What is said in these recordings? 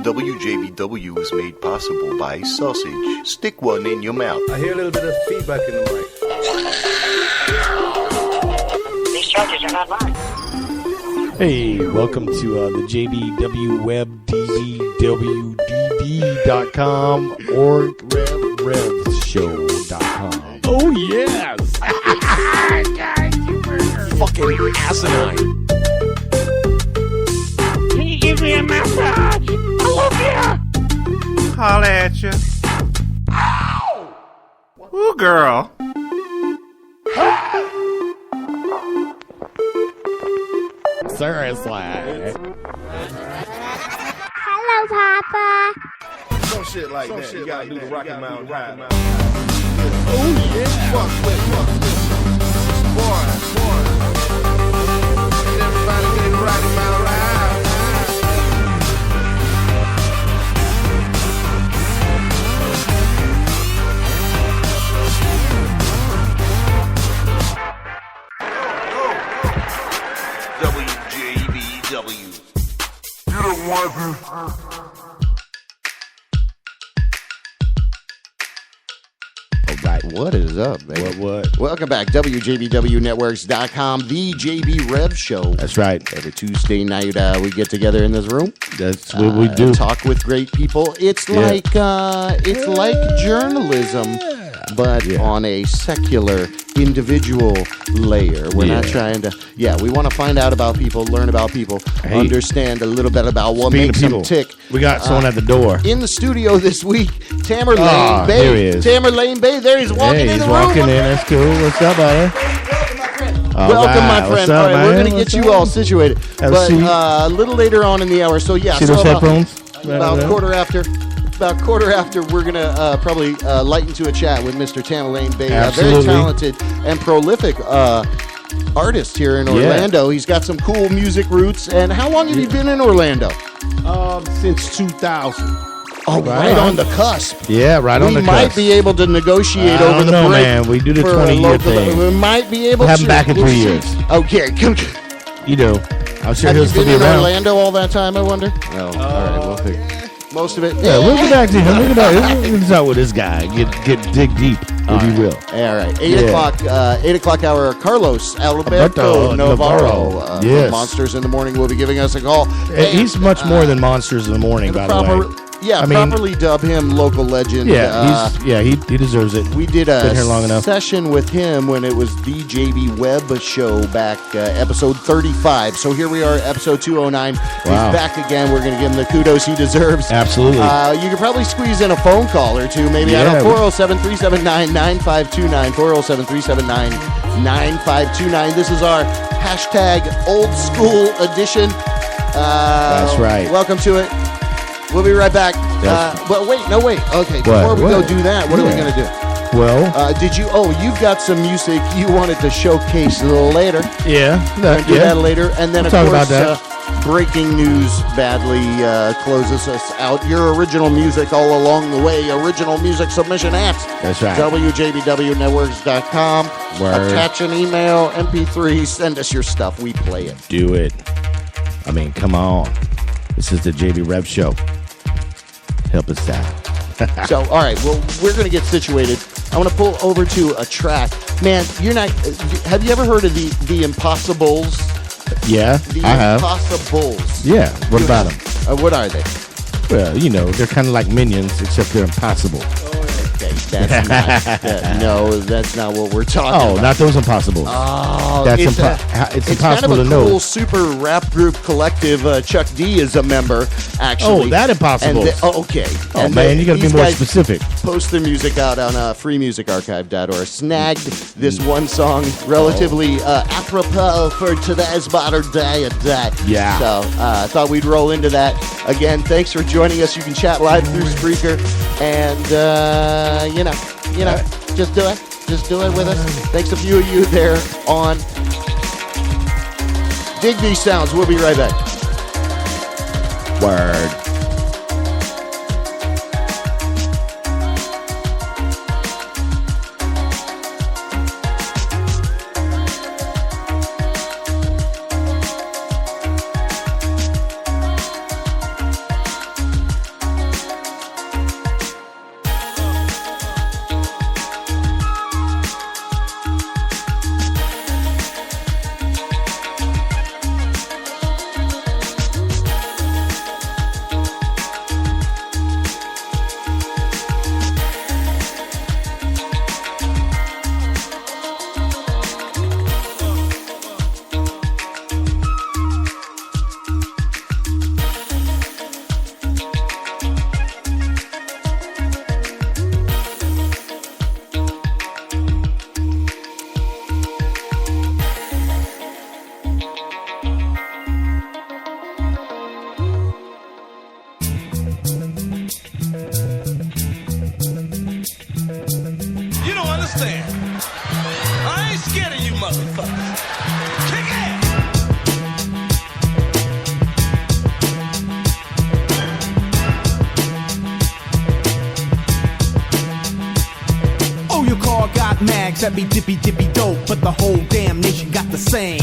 WJBW is made possible by sausage. Stick one in your mouth. I hear a little bit of feedback in the mic. These charges are not mine. Hey, welcome to the JBW Web DBWDD.com OLdSchool.com. Oh, yes. Fucking asinine. Can you give me a massage? I love you. Holla at you. Ow! Ooh, girl. Seriously. Hello, Papa. Some shit like that. You gotta do the Rocky Mountain ride. Oh, yeah. Fuck with. Boy. Ain't everybody get the Rocky Mountain ride? WJBW. You don't want to. All right, what is up, baby? What? Welcome back, WJBWnetworks.com, the JB Rev Show. That's right. Every Tuesday night, we get together in this room. That's what we do. Talk with great people. It's like journalism, but on a secular, individual layer. We're not trying to. Yeah, we want to find out about people, learn about people, understand a little bit about what makes them tick. We got someone at the door. In the studio this week, Tamerlane Bey. There he is. Tamerlane Bey. There he's walking in the room. He's walking in. That's cool. What's up, buddy? Welcome, my friend. All right, we're going to get you all situated. But a little later on in the hour. So, yeah. See those headphones? About quarter after, we're going to probably light into a chat with Mr. Tamerlane Bey. Very talented and prolific artist here in Orlando. He's got some cool music roots. And how long have you been in Orlando? Since 2000. Oh, right on the cusp. Yeah, right on the cusp. We might be able to negotiate over the break. Man. We do the 20-year thing. We might be able to have him back in 3 years. Okay. You know. I'm sure he'll still be around. around. Orlando all that time, I wonder? No. All right, we'll pick most of it. Yeah, we'll get back to him. We'll get out with this guy. Dig deep. We'll be real. All right. 8 o'clock hour. Carlos Alberto Navarro. Yes. Monsters in the Morning will be giving us a call. He's much more than Monsters in the Morning, by the way. Yeah, properly dub him local legend. Yeah, he deserves it. We did a here long enough. session with him when it was the JB Web Show back episode 35. So here we are, episode 209. Wow. He's back again. We're going to give him the kudos he deserves. Absolutely. You could probably squeeze in a phone call or two, maybe. I don't know, 407-379-9529, 407-379-9529. This is our hashtag Old School edition. That's right. Welcome to it. We'll be right back. But wait. Okay, before we go do that, what are we going to do? Well, you've got some music you wanted to showcase later. Yeah. Do that later. And then, we'll of course, breaking news badly closes us out. Your original music all along the way. Original music submission at That's right. WJBWnetworks.com. Word. Attach an email, MP3, send us your stuff. We play it. Do it. I mean, come on. This is the JB Rev Show. Help us out. So, all right. Well, we're going to get situated. I want to pull over to a track. Man, you're not... Have you ever heard of the Impossibles? Yeah, I have. The Impossibles. Yeah. What about them? What are they? Well, they're kind of like Minions, except they're impossible. That's not what we're talking about. Oh, not those Impossibles. Oh, it's impossible kind of to know. Cool super rap group collective. Chuck D is a member, actually. Oh, that Impossible. Okay. Oh, man, you got to be more specific. Post their music out on freemusicarchive.org. Snagged this one song relatively apropos for today's modern day. Yeah. So I thought we'd roll into that. Again, thanks for joining us. You can chat live through Spreaker. And, just do it. Just do it with us. Thanks a few of you there on Dig These Sounds. We'll be right back. Word. that be dippy dippy dope, but the whole damn nation got the same.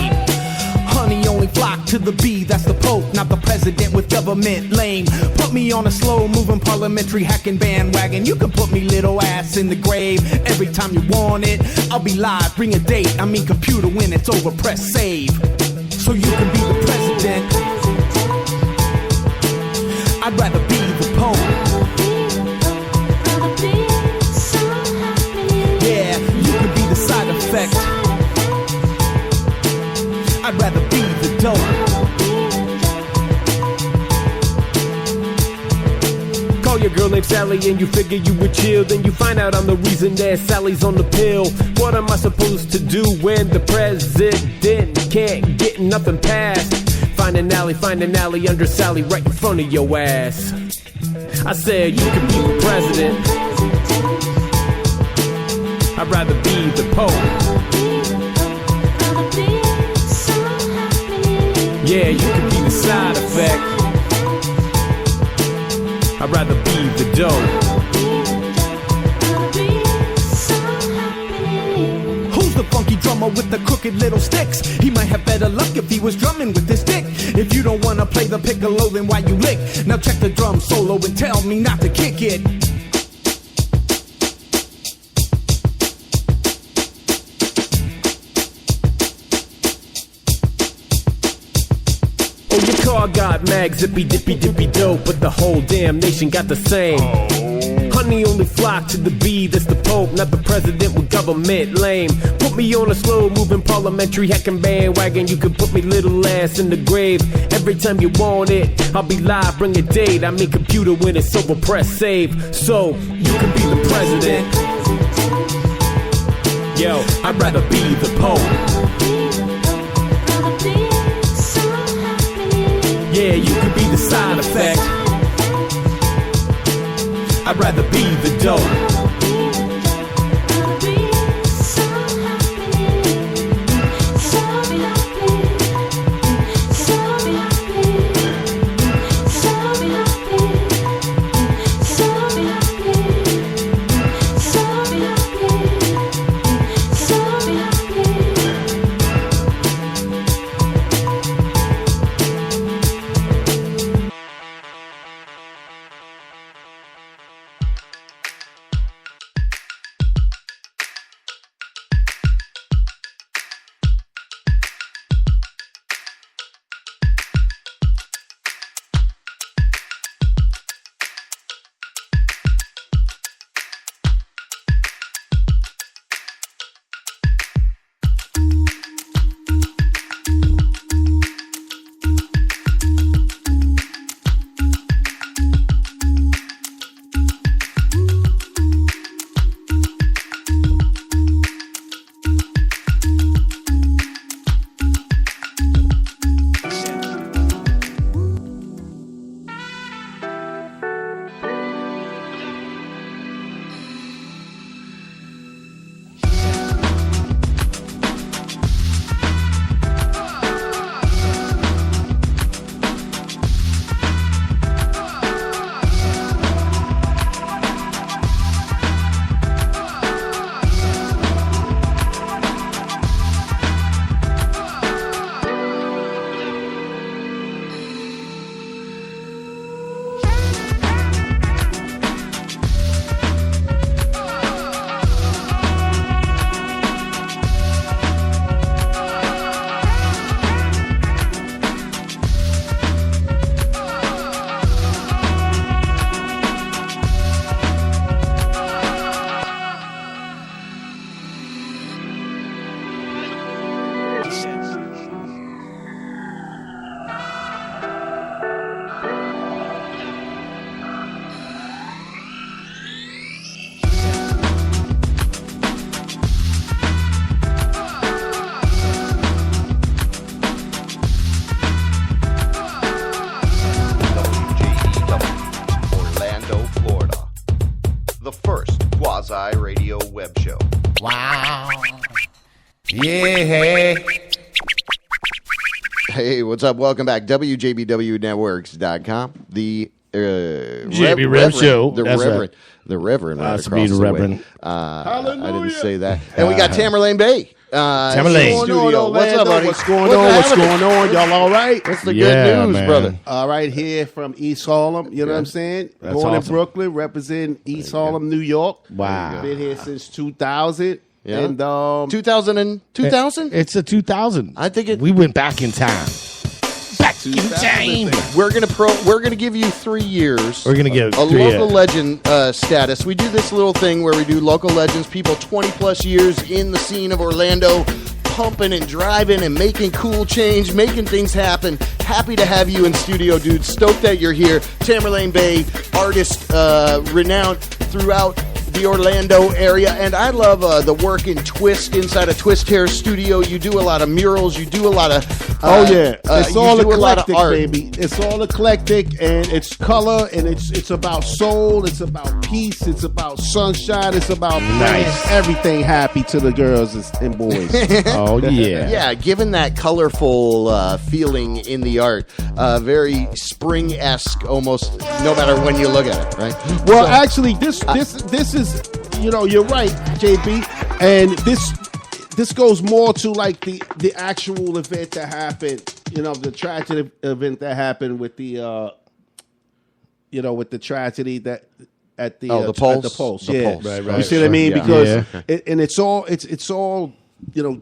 Honey only flock to the bee, that's the Pope, not the president with government lame. Put me on a slow-moving parliamentary hacking bandwagon. You can put me little ass in the grave every time you want it. I'll be live, bring a date, I mean computer when it's over, press save. So you can be the president. I'd rather be the Pope. Yeah, you could be the side effect. I'd rather be the dope. Call your girl named Sally and you figure you would chill. Then you find out I'm the reason that Sally's on the pill. What am I supposed to do when the president can't get nothing passed? Find an alley under Sally right in front of your ass. I said you could be the president. I'd rather be the Pope. Yeah, you can be the side effect. I'd rather be the dope. Who's the funky drummer with the crooked little sticks? He might have better luck if he was drumming with his stick. If you don't wanna play the piccolo, then why you lick? Now check the drum solo and tell me not to kick it. Car got mag, zippy dippy dippy dope, but the whole damn nation got the same. Honey only flock to the bee, that's the Pope, not the president with government lame. Put me on a slow-moving parliamentary hacking bandwagon. You can put me little ass in the grave every time you want it. I'll be live, bring a date, I mean computer when it's over, press save. So, you can be the president. Yo, I'd rather be the Pope. Yeah, you could be the side effect. I'd rather be the dope. quasi-radio web show. Wow. Yeah. Hey, what's up? Welcome back. WJBW Networks.com, the JB Rev Show. The That's Reverend. right. The Reverend. Right To be the across way. Reverend. I didn't say that. And we got Tamerlane Bey. Tamerlane. What's going on, What's up, buddy? What's going on? What's going on? Y'all all right? What's the Yeah, good news, man. brother? All right, here from East Harlem. You know what I'm saying? That's Born awesome. in Brooklyn, representing East Harlem, New York. Wow. Been here since 2000. Yeah. And 2000 and 2000? It's a 2000. I think we went back in time. Back in 2000 time. thing. We're gonna give you 3 years. We're gonna give a 3 local legend status. We do this little thing where we do local legends, people 20 plus years in the scene of Orlando, pumping and driving and making cool change, making things happen. Happy to have you in studio, dude. Stoked that you're here. Tamerlane Bey, artist renowned throughout the Orlando area, and I love the work in Twist inside a Twist Hair studio. You do a lot of murals. You do a lot of It's all you do a lot of eclectic, art. baby. It's all eclectic, and it's color, and it's about soul. It's about peace. It's about sunshine. It's about bringing everything happy to the girls and boys. Oh, yeah. Yeah, given that colorful feeling in the art, very spring-esque almost, no matter when you look at it, right? Well, So- actually, this is, you're right, JB, and this goes more to like the actual event that happened, the tragic event that happened with the, with the tragedy that at the the Pulse? at the Pulse, The yeah, Pulse. Right, you see what I mean? Yeah. Because it's all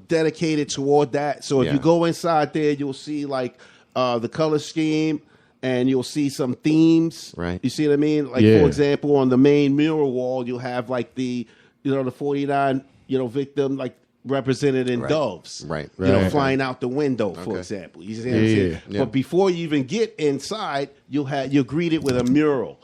dedicated toward that. So if you go inside there, you'll see like the color scheme. And you'll see some themes. Right. You see what I mean? Like, for example, on the main mural wall, you'll have like the 49, victim, like represented in doves. Right. Flying out the window, for example. You see what I'm saying? Yeah. But before you even get inside, you're greeted with a mural.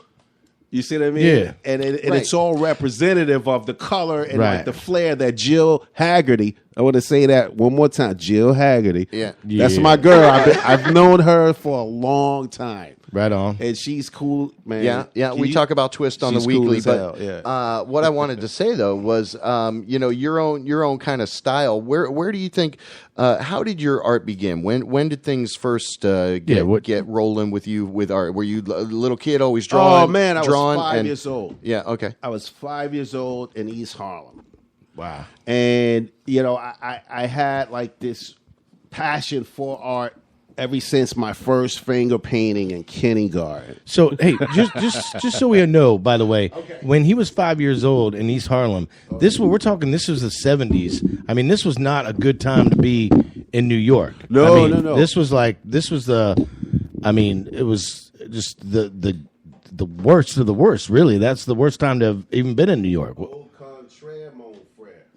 You see what I mean? Yeah. And it's all representative of the color and like the flair that Jill Haggerty. I want to say that one more time. Jill Haggerty. Yeah. That's my girl. I've known her for a long time. Right on. And she's cool, man. Yeah. We talk about Twist on the she's cool weekly, as but hell, yeah. what I wanted to say though was, your own kind of style. Where do you think? How did your art begin? When did things first get rolling with you with art? Were you a little kid always drawing? Oh man, I was 5 years old. Yeah. Okay. I was 5 years old in East Harlem. Wow. And I had like this passion for art ever since my first finger painting in kindergarten. So hey, just so we know, by the way, when he was 5 years old in East Harlem, this was the 70s. I mean, this was not a good time to be in New York. No. This was it was just the worst of the worst. Really, that's the worst time to have even been in New York.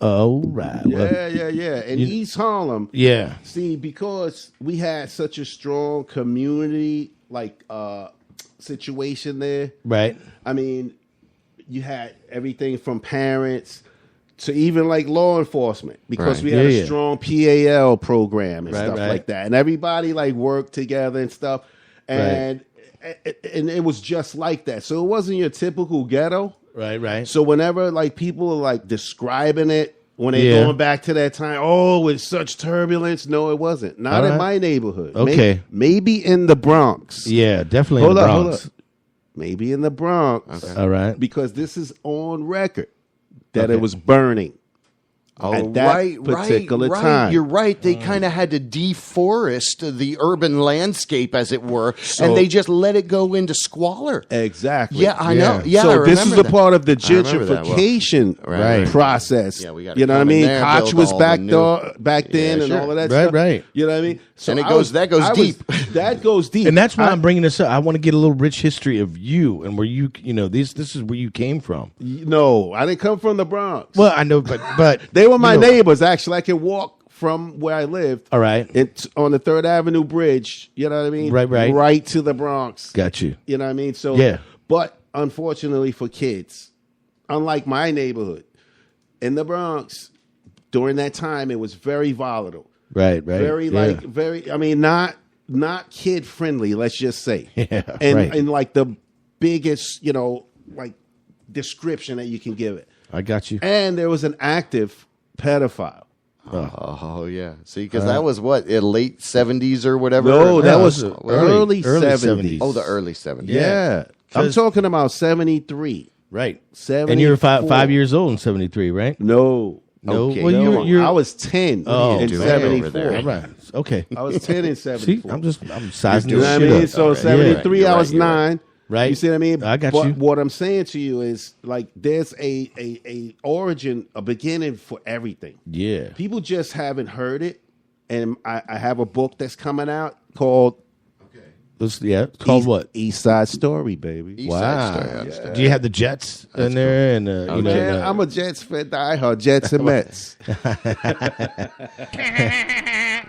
Oh, right. Yeah. In East Harlem, see, because we had such a strong community situation there. Right. I mean, you had everything from parents to even like law enforcement because we had a strong PAL program and stuff like that, and everybody like worked together and stuff, and it was just like that. So it wasn't your typical ghetto. Right. So whenever like people are like describing it when they're going back to that time, with such turbulence. No, it wasn't. Not in my neighborhood. Okay. Maybe in the Bronx. Yeah, definitely in the Bronx. Hold up. Maybe in the Bronx. Okay. All right. Because this is on record that it was burning. At that particular time. You're right. They kind of had to deforest the urban landscape, as it were, and they just let it go into squalor. Exactly. Yeah, I know. Yeah, so I this is a that. part of the I remember that well. gentrification process. Yeah, we gotta you know what I come in mean? there, Koch build was all back the new- back then, and sure. all of that stuff. Right. You know what I mean? So And that goes deep. That goes deep. And that's why I'm bringing this up. I want to get a little rich history of you and where you this is where you came from. No, I didn't come from the Bronx. Well, I know, but they were my neighbors. Actually, I could walk from where I lived. All right. It's on the 3rd Avenue Bridge. You know what I mean? Right. Right to the Bronx. Got you. You know what I mean? So yeah. But unfortunately for kids, unlike my neighborhood in the Bronx, during that time it was very volatile. Right. Very. I mean, not kid friendly. Let's just say. Yeah. And like the biggest, like description that you can give it. I got you. And there was an active pedophile. Oh yeah. See, because that was what, late 70s or whatever. No, that was early early 70s. 70s. Oh, the early 70s. Yeah. I'm talking about 73. Right. 74. And you were 5 years old in 73, right? No. No. Okay. Well, you're I was 10 in 74. All right. Okay. I was 10 in 74. See, I'm sizing You know this what I mean? shit up. So 73, I was 9. Right. You see what I mean? I got but you. What I'm saying to you is, like, there's a origin, a beginning for everything. Yeah. People just haven't heard it. And I have a book that's coming out called... Called what? East Side Story, baby. East Wow. Side Story. Do you have the Jets in there? And Man, I'm a Jets fan, diehard Jets and Mets.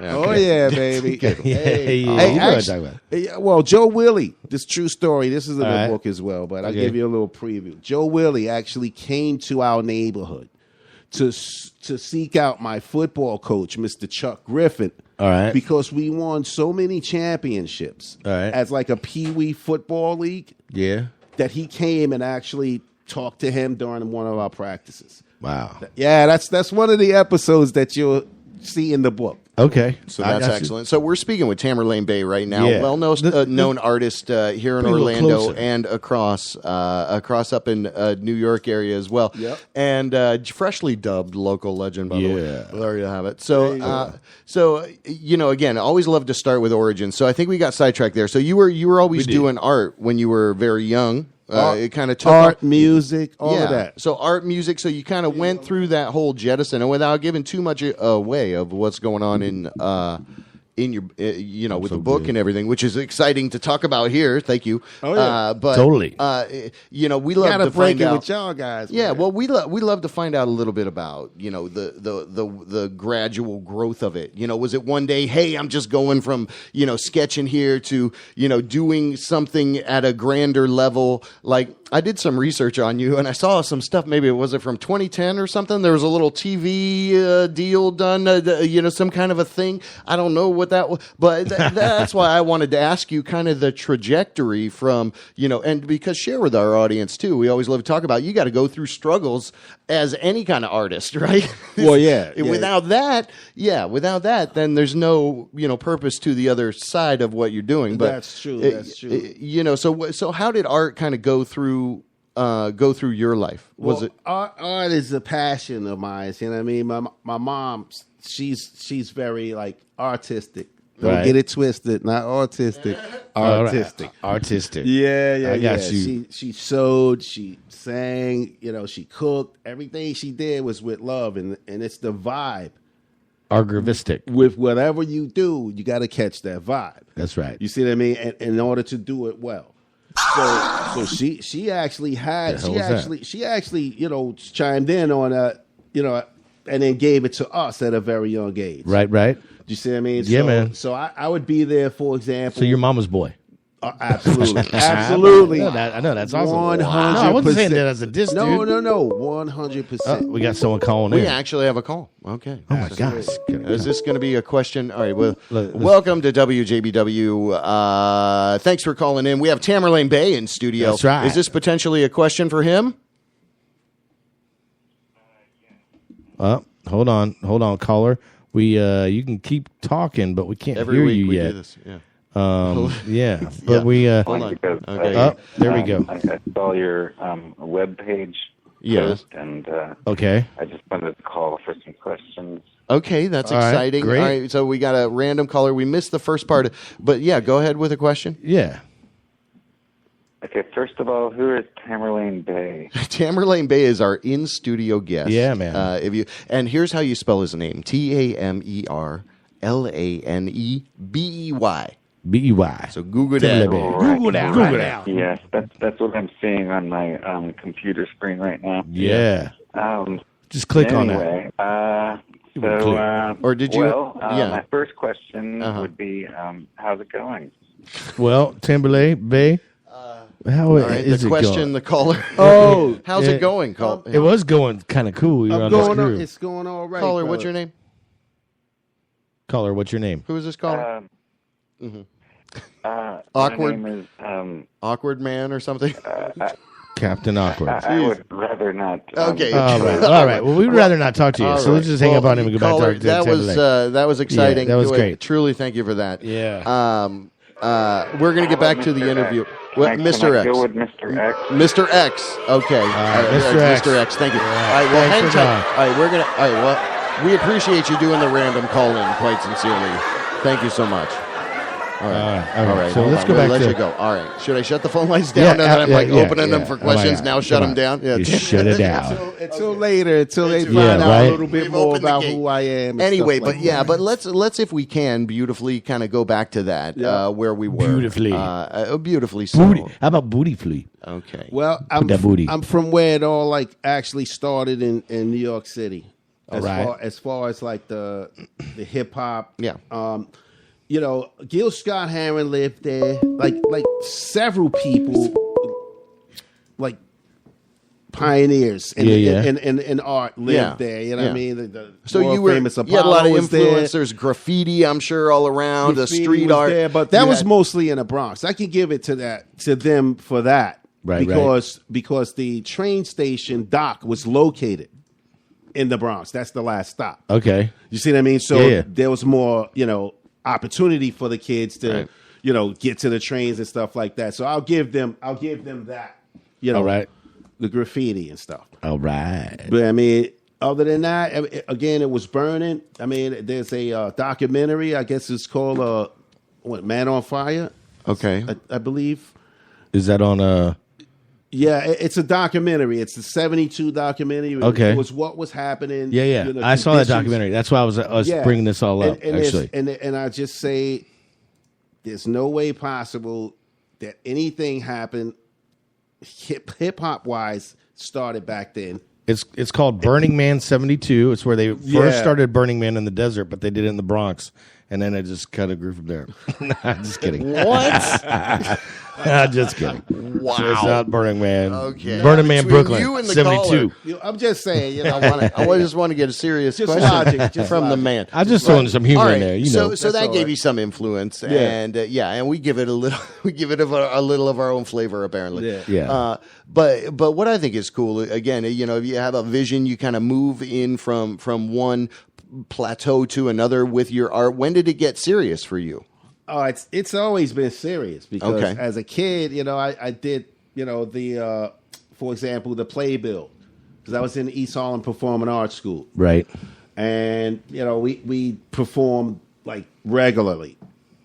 Oh yeah, baby. Well, Joe Willie. This true story. This is in the book as well, but I'll give you a little preview. Joe Willie actually came to our neighborhood to seek out my football coach, Mr. Chuck Griffin. All right. Because we won so many championships as like a Pee-wee football league. Yeah. That he came and actually talked to him during one of our practices. Wow. Yeah, that's one of the episodes that you'll see in the book. Okay. So that's excellent. So we're speaking with Tamerlane Bey right now, known artist here in Orlando and across up in New York area as well. Yep. And freshly dubbed local legend, by the way. There you have it. So, again, I always love to start with origins. So I think we got sidetracked there. So you were always doing art when you were very young. It kind of took art, music, all of that. So art, music. So you kind of went through that whole jettison, and without giving too much away of what's going on in your, with the book and everything, which is exciting to talk about here. Thank you. Oh yeah, but totally. We love to find out with y'all guys. Yeah, man. well, we love to find out a little bit about the gradual growth of it. Was it one day, hey, I'm just going from sketching here to doing something at a grander level? Like I did some research on you, and I saw some stuff. Maybe was it from 2010 or something? There was a little TV deal done, some kind of a thing. I don't know what that was, but that's why I wanted to ask you kind of the trajectory from and because share with our audience too. We always love to talk about you got to go through struggles as any kind of artist, right? Well, yeah. Without that, then there's no purpose to the other side of what you're doing. But that's true. That's true. So how did art kind of go through your life? Was it art is a passion of mine? You know what I mean? My mom, she's very like artistic. Don't get it twisted. Not autistic. Artistic. Artistic. Yeah. I got you. She sewed. She sang. She cooked. Everything she did was with love, and it's the vibe. Argravistic. With whatever you do, you got to catch that vibe. That's right. You see what I mean? And in order to do it well. So she actually chimed in on and then gave it to us at a very young age. Right. You see what I mean? Yeah, man. So I would be there, for example. So you're mama's boy. Absolutely. Absolutely. I know, that's awesome. 100%. No, I wasn't saying that as a diss, dude. No. 100%. We got someone calling We in. actually have a call. Okay. Oh, my gosh. Is this going to be a question? All right. Well, welcome to WJBW. Thanks for calling in. We have Tamerlane Bey in studio. That's right. Is this potentially a question for him? Hold on, caller. You can keep talking, but we can't hear you we yet. Do this. Yeah. Yeah, but we. Hold on. Okay. There we go. I saw your web page. Yes. And okay. I just wanted to call for some questions. Okay, that's exciting. Great. All right, so we got a random caller. We missed the first part, but yeah, go ahead with a question. Yeah. Okay, first of all, who is Tamerlane Bey? Tamerlane Bey is our in-studio guest. Yeah, man. And here's how you spell his name: Tamerlanebey. Bey. So Google that. Google that. Yes, that's what I'm seeing on my computer screen right now. Yeah. Just click on that. Anyway, or did you? My first question would be, how's it going? Well, Tamerlane Bey. How is the it question, going? the caller. How's it going? It was going kind of cool. You're on this crew. It's going all right. Caller, what's your name? Caller, what's your name? Who is this caller? Awkward. My name is, Awkward man or something. Captain Awkward. I would rather not. Okay. All right. Well, we'd rather not talk to you. So let's just hang up on him and go back to our that was exciting. Yeah, that was great. Truly, thank you for that. Yeah. We're going to get back to the interview. Well, Mr. X. Go with Mr. X. Mr. X. Okay. Mr. X. Mr. X. Thank you. Yeah. All right. Well, hang Thanks for tight. All right. We're gonna. All right. Well, we appreciate you doing the random call-in quite sincerely. Thank you so much. All right. So let's go back let to you go. All right. Should I shut the phone lines down now that I'm opening them for questions? Now shut them down. Yeah, shut it down. Until later, until they find out a little bit more about who I am. Anyway, but let's if we can beautifully kind of go back to that where we were Beautifully. Beautifully so. Booty. How about booty flea? Okay. Well, I'm from where it all like actually started in New York City. As far as like the hip hop. Yeah. You know, Gil Scott-Heron lived there. Like several people, like pioneers in art lived there. You know what I mean? So you had a lot of influence. There's graffiti, I'm sure, all around. The street art, there, but that was mostly in the Bronx. I can give it to them for that, because the train station dock was located in the Bronx. That's the last stop. Okay, you see what I mean? So there was more, opportunity for the kids to, get to the trains and stuff like that. So I'll give them that, all right, the graffiti and stuff. All right. But I mean, other than that, again, it was burning. I mean, there's a documentary. I guess it's called Man on Fire. Okay, I believe. Is that on Yeah, it's a documentary. It's the 72 documentary. Okay. It was what was happening. Yeah. I saw that documentary. That's why I was bringing this all up, actually. And I just say there's no way possible that anything happened hip-hop wise started back then. It's called Burning Man 72. It's where they first started Burning Man in the desert, but they did it in the Bronx. And then it just kind of grew from there. Just kidding. What? Just kidding. Wow. So it's not Burning Man. Okay. Burning Man, Brooklyn, you and the 72. I'm just saying, I just want to get a serious question from the man. I'm just throwing some humor in there. So that gave you some influence, and and we give it a little, a little of our own flavor, apparently. Yeah. But what I think is cool, again, if you have a vision, you kind of move in from one plateau to another with your art. When did it get serious for you? Oh, it's always been serious because as a kid, I did, the, for example, the playbill, because I was in East Harlem Performing Arts School. Right. And, we performed like regularly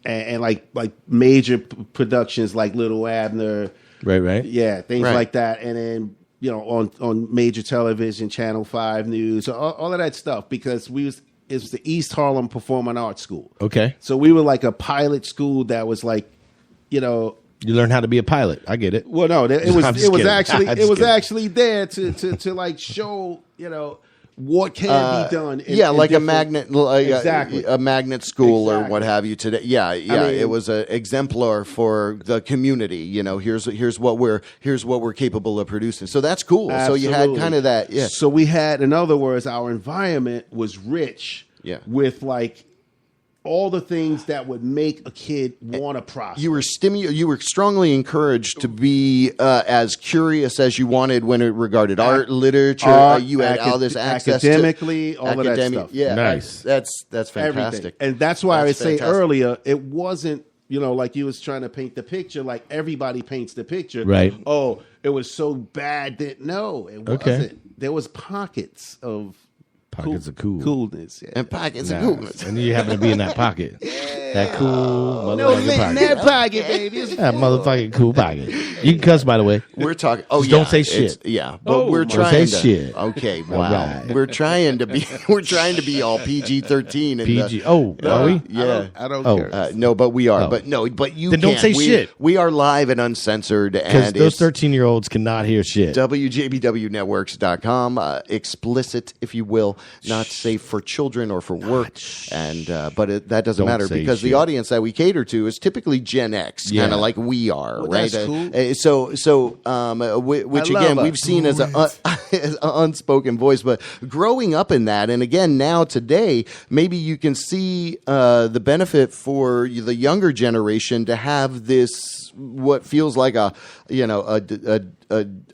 and like major productions like Little Abner. Right. Yeah, things like that. And then, on major television, Channel 5 News, all of that stuff, because it was the East Harlem Performing Arts School. Okay. So we were like a pilot school that was like, You learn how to be a pilot. I get it. Well, no, it was actually there to like show, what can be done. Like a magnet, exactly. a magnet school or what have you today. Yeah. I mean, it was an exemplar for the community. Here's what we're capable of producing. So that's cool. Absolutely. So you had kind of that. Yeah. So we had, in other words, our environment was rich. Yeah. With like all the things that would make a kid want to prosper. You were strongly encouraged to be as curious as you wanted when it regarded art, literature. You had all this access academically, all of that stuff. Yeah, nice. That's fantastic. Everything. And that's why I say earlier, it wasn't, like you was trying to paint the picture, like everybody paints the picture. Right. Oh, it was so bad that no, it wasn't. There was pockets of coolness, and pockets of coolness, and you happen to be in that pocket. That cool motherfucking pocket. That pocket, baby. That motherfucking cool pocket. You can cuss, by the way. We're talking. Just don't say shit. But we're trying to. Shit. Okay, wow. Right. We're trying to be all PG-13 PG. Are we? Yeah, I don't care. No, but we are. But you then don't say shit. We are live and uncensored, because those 13-year-olds cannot hear shit. WJBWnetworks.com, explicit, if you will. Not safe for children or for work, but that doesn't matter because the audience that we cater to is typically Gen X, kind of like we are, right? That's cool. Which again we've seen as an unspoken voice, but growing up in that, and again now today, maybe you can see the benefit for the younger generation to have this what feels like a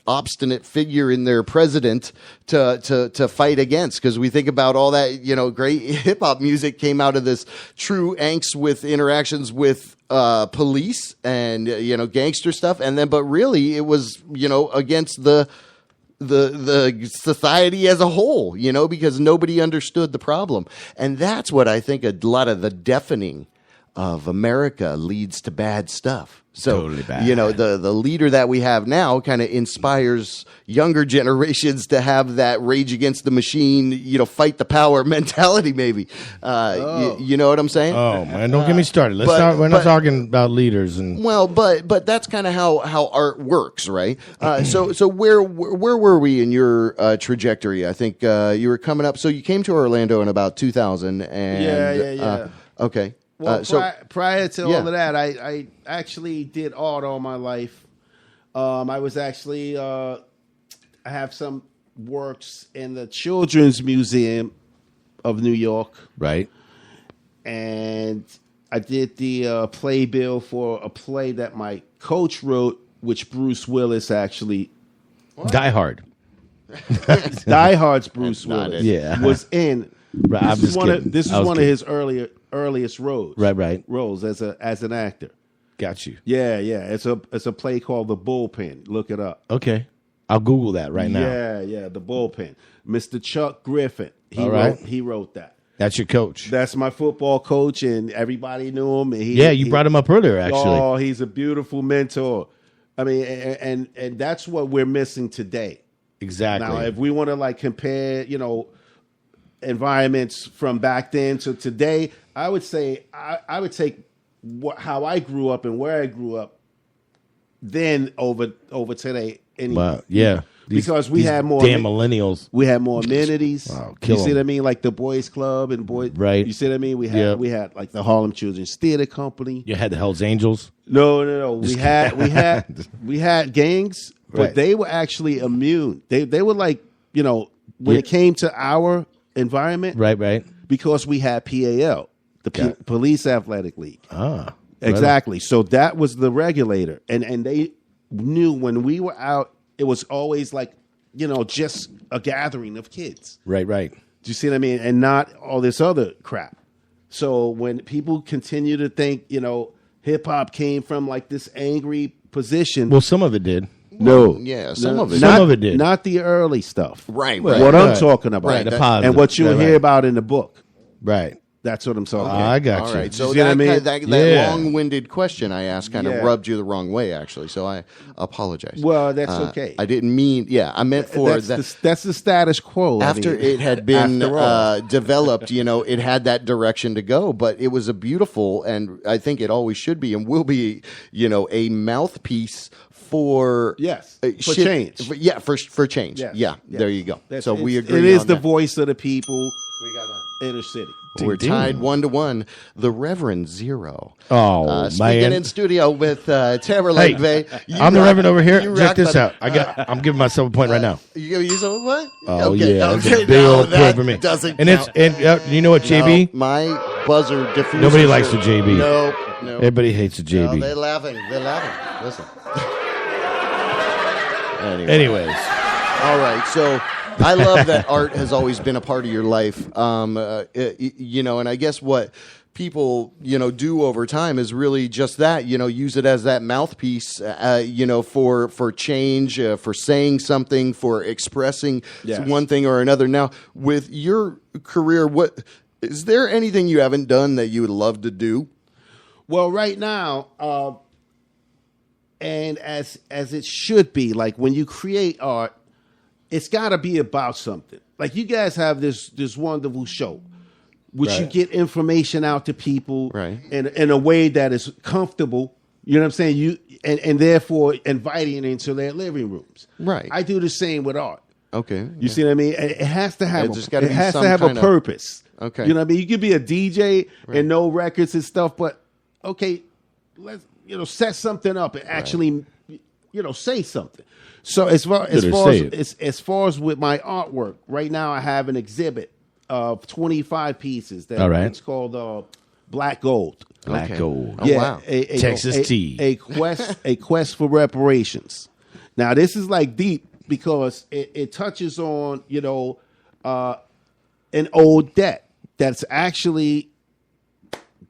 obstinate figure in their president to fight against, because we think about all that, great hip hop music came out of this true angst with interactions with police and gangster stuff, but really it was against the society as a whole, because nobody understood the problem. And that's what I think a lot of the deafening of America leads to bad stuff. So, totally bad. The leader that we have now kind of inspires younger generations to have that rage against the machine, fight the power mentality, maybe. You know what I'm saying? Oh, man, don't get me started. We're not talking about leaders. But that's kind of how art works, right? So where were we in your trajectory? I think you were coming up. So you came to Orlando in about 2000. And, Yeah. Okay. Well, prior to all of that, I actually did art all my life. I was actually I have some works in the Children's Museum of New York, Right. and I did the playbill for a play that my coach wrote, which Bruce Willis actually Die Hard. Die Hard's Bruce Willis was in. Right, This is one of his earliest roles. Right. Roles as an actor. Got you. Yeah. It's a play called The Bullpen. Look it up. Okay. I'll Google that right now. Yeah, The Bullpen. Mr. Chuck Griffin. He wrote that. That's your coach. That's my football coach, and everybody knew him. And you brought him up earlier, actually. Oh, he's a beautiful mentor. I mean, and that's what we're missing today. Exactly. Now, if we want to compare, environments from back then to today, I would say I would take how I grew up and where I grew up then over today. Wow, yeah. Because we had more damn millennials. We had more amenities. Wow, you see what I mean? Like the Boys Club and Right. You see what I mean? We had like the Harlem Children's Theater Company. You had the Hells Angels. No. We had gangs, but they were actually immune. They were like, when it came to our environment, right, because we had PAL, the Police Athletic League. Exactly. Right. So that was the regulator, and they knew when we were out, it was always like, just a gathering of kids. Right. Do you see what I mean? And not all this other crap. So when people continue to think, hip hop came from like this angry position. Well, some of it did. No. Yeah, some of it. Some of it did. Not the early stuff. Right. What I'm talking about. Right, the positive. And what you'll hear about in the book. Right. That's what I'm talking about. I got you. All right. So You see what I mean? that long-winded question I asked kind of rubbed you the wrong way, actually. So I apologize. Well, that's okay. I didn't mean. Yeah, I meant for that. That's the status quo. After it had been developed, it had that direction to go. But it was a beautiful, and I think it always should be and will be, a mouthpiece for for change. For change. Yes. Yeah, there you go. So we agree. It is on the that. voice of the people. Inner city. We're tied 1-1. The Reverend Zero. Oh, speaking man. in studio with Tamerlane Bey. I'm the Reverend over here. Check this out. I'm giving myself a point right now. You giving yourself a what? Oh, okay. yeah. Okay. That's a big old point for me. Doesn't and count. You know what, JB? No, my buzzer diffuser. Nobody likes the JB. Nope. Everybody hates the JB. No, they're laughing. Listen. Anyways. All right. So I love that art has always been a part of your life. And I guess what people, do over time is really just that, use it as that mouthpiece, for change, for saying something, for expressing one thing or another. Now, with your career, is there anything you haven't done that you would love to do? Well, right now, and as it should be, like when you create art, it's got to be about something. Like you guys have this wonderful show, which you get information out to people in a way that is comfortable. You know what I'm saying? And therefore inviting into their living rooms. Right. I do the same with art. Okay. You see what I mean? It has to have a purpose. Okay. You know what I mean? You could be a DJ and know records and stuff, but okay, let's set something up and actually say something. So as far as with my artwork, right now I have an exhibit of 25 pieces. It's called Black Gold. Black Gold. Oh, wow. Texas tea. A quest for reparations. Now this is like deep because it touches on an old debt that's actually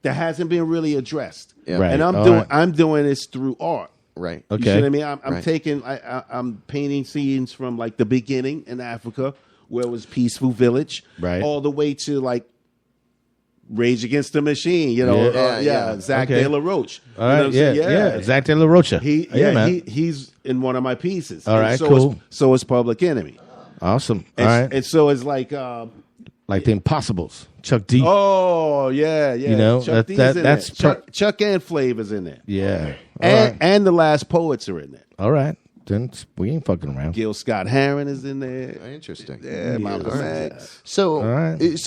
that hasn't been really addressed. Yeah. Right. And I'm doing this through art. Right. You see what I mean? I'm taking I'm painting scenes from like the beginning in Africa where it was peaceful village, right, all the way to like Rage Against the Machine, Zach De La Rocha. All right, Zach De La Rocha. He's in one of my pieces. All right, cool. So is Public Enemy. Awesome. All right. And so it's like The Impossibles. Chuck D. Oh yeah. You know, Chuck D's in there. Chuck and Flavor's in there. Yeah. And the Last Poets are in there. All right. Then we ain't fucking around. Gil Scott Heron is in there. Interesting. Yeah, Malcolm X. So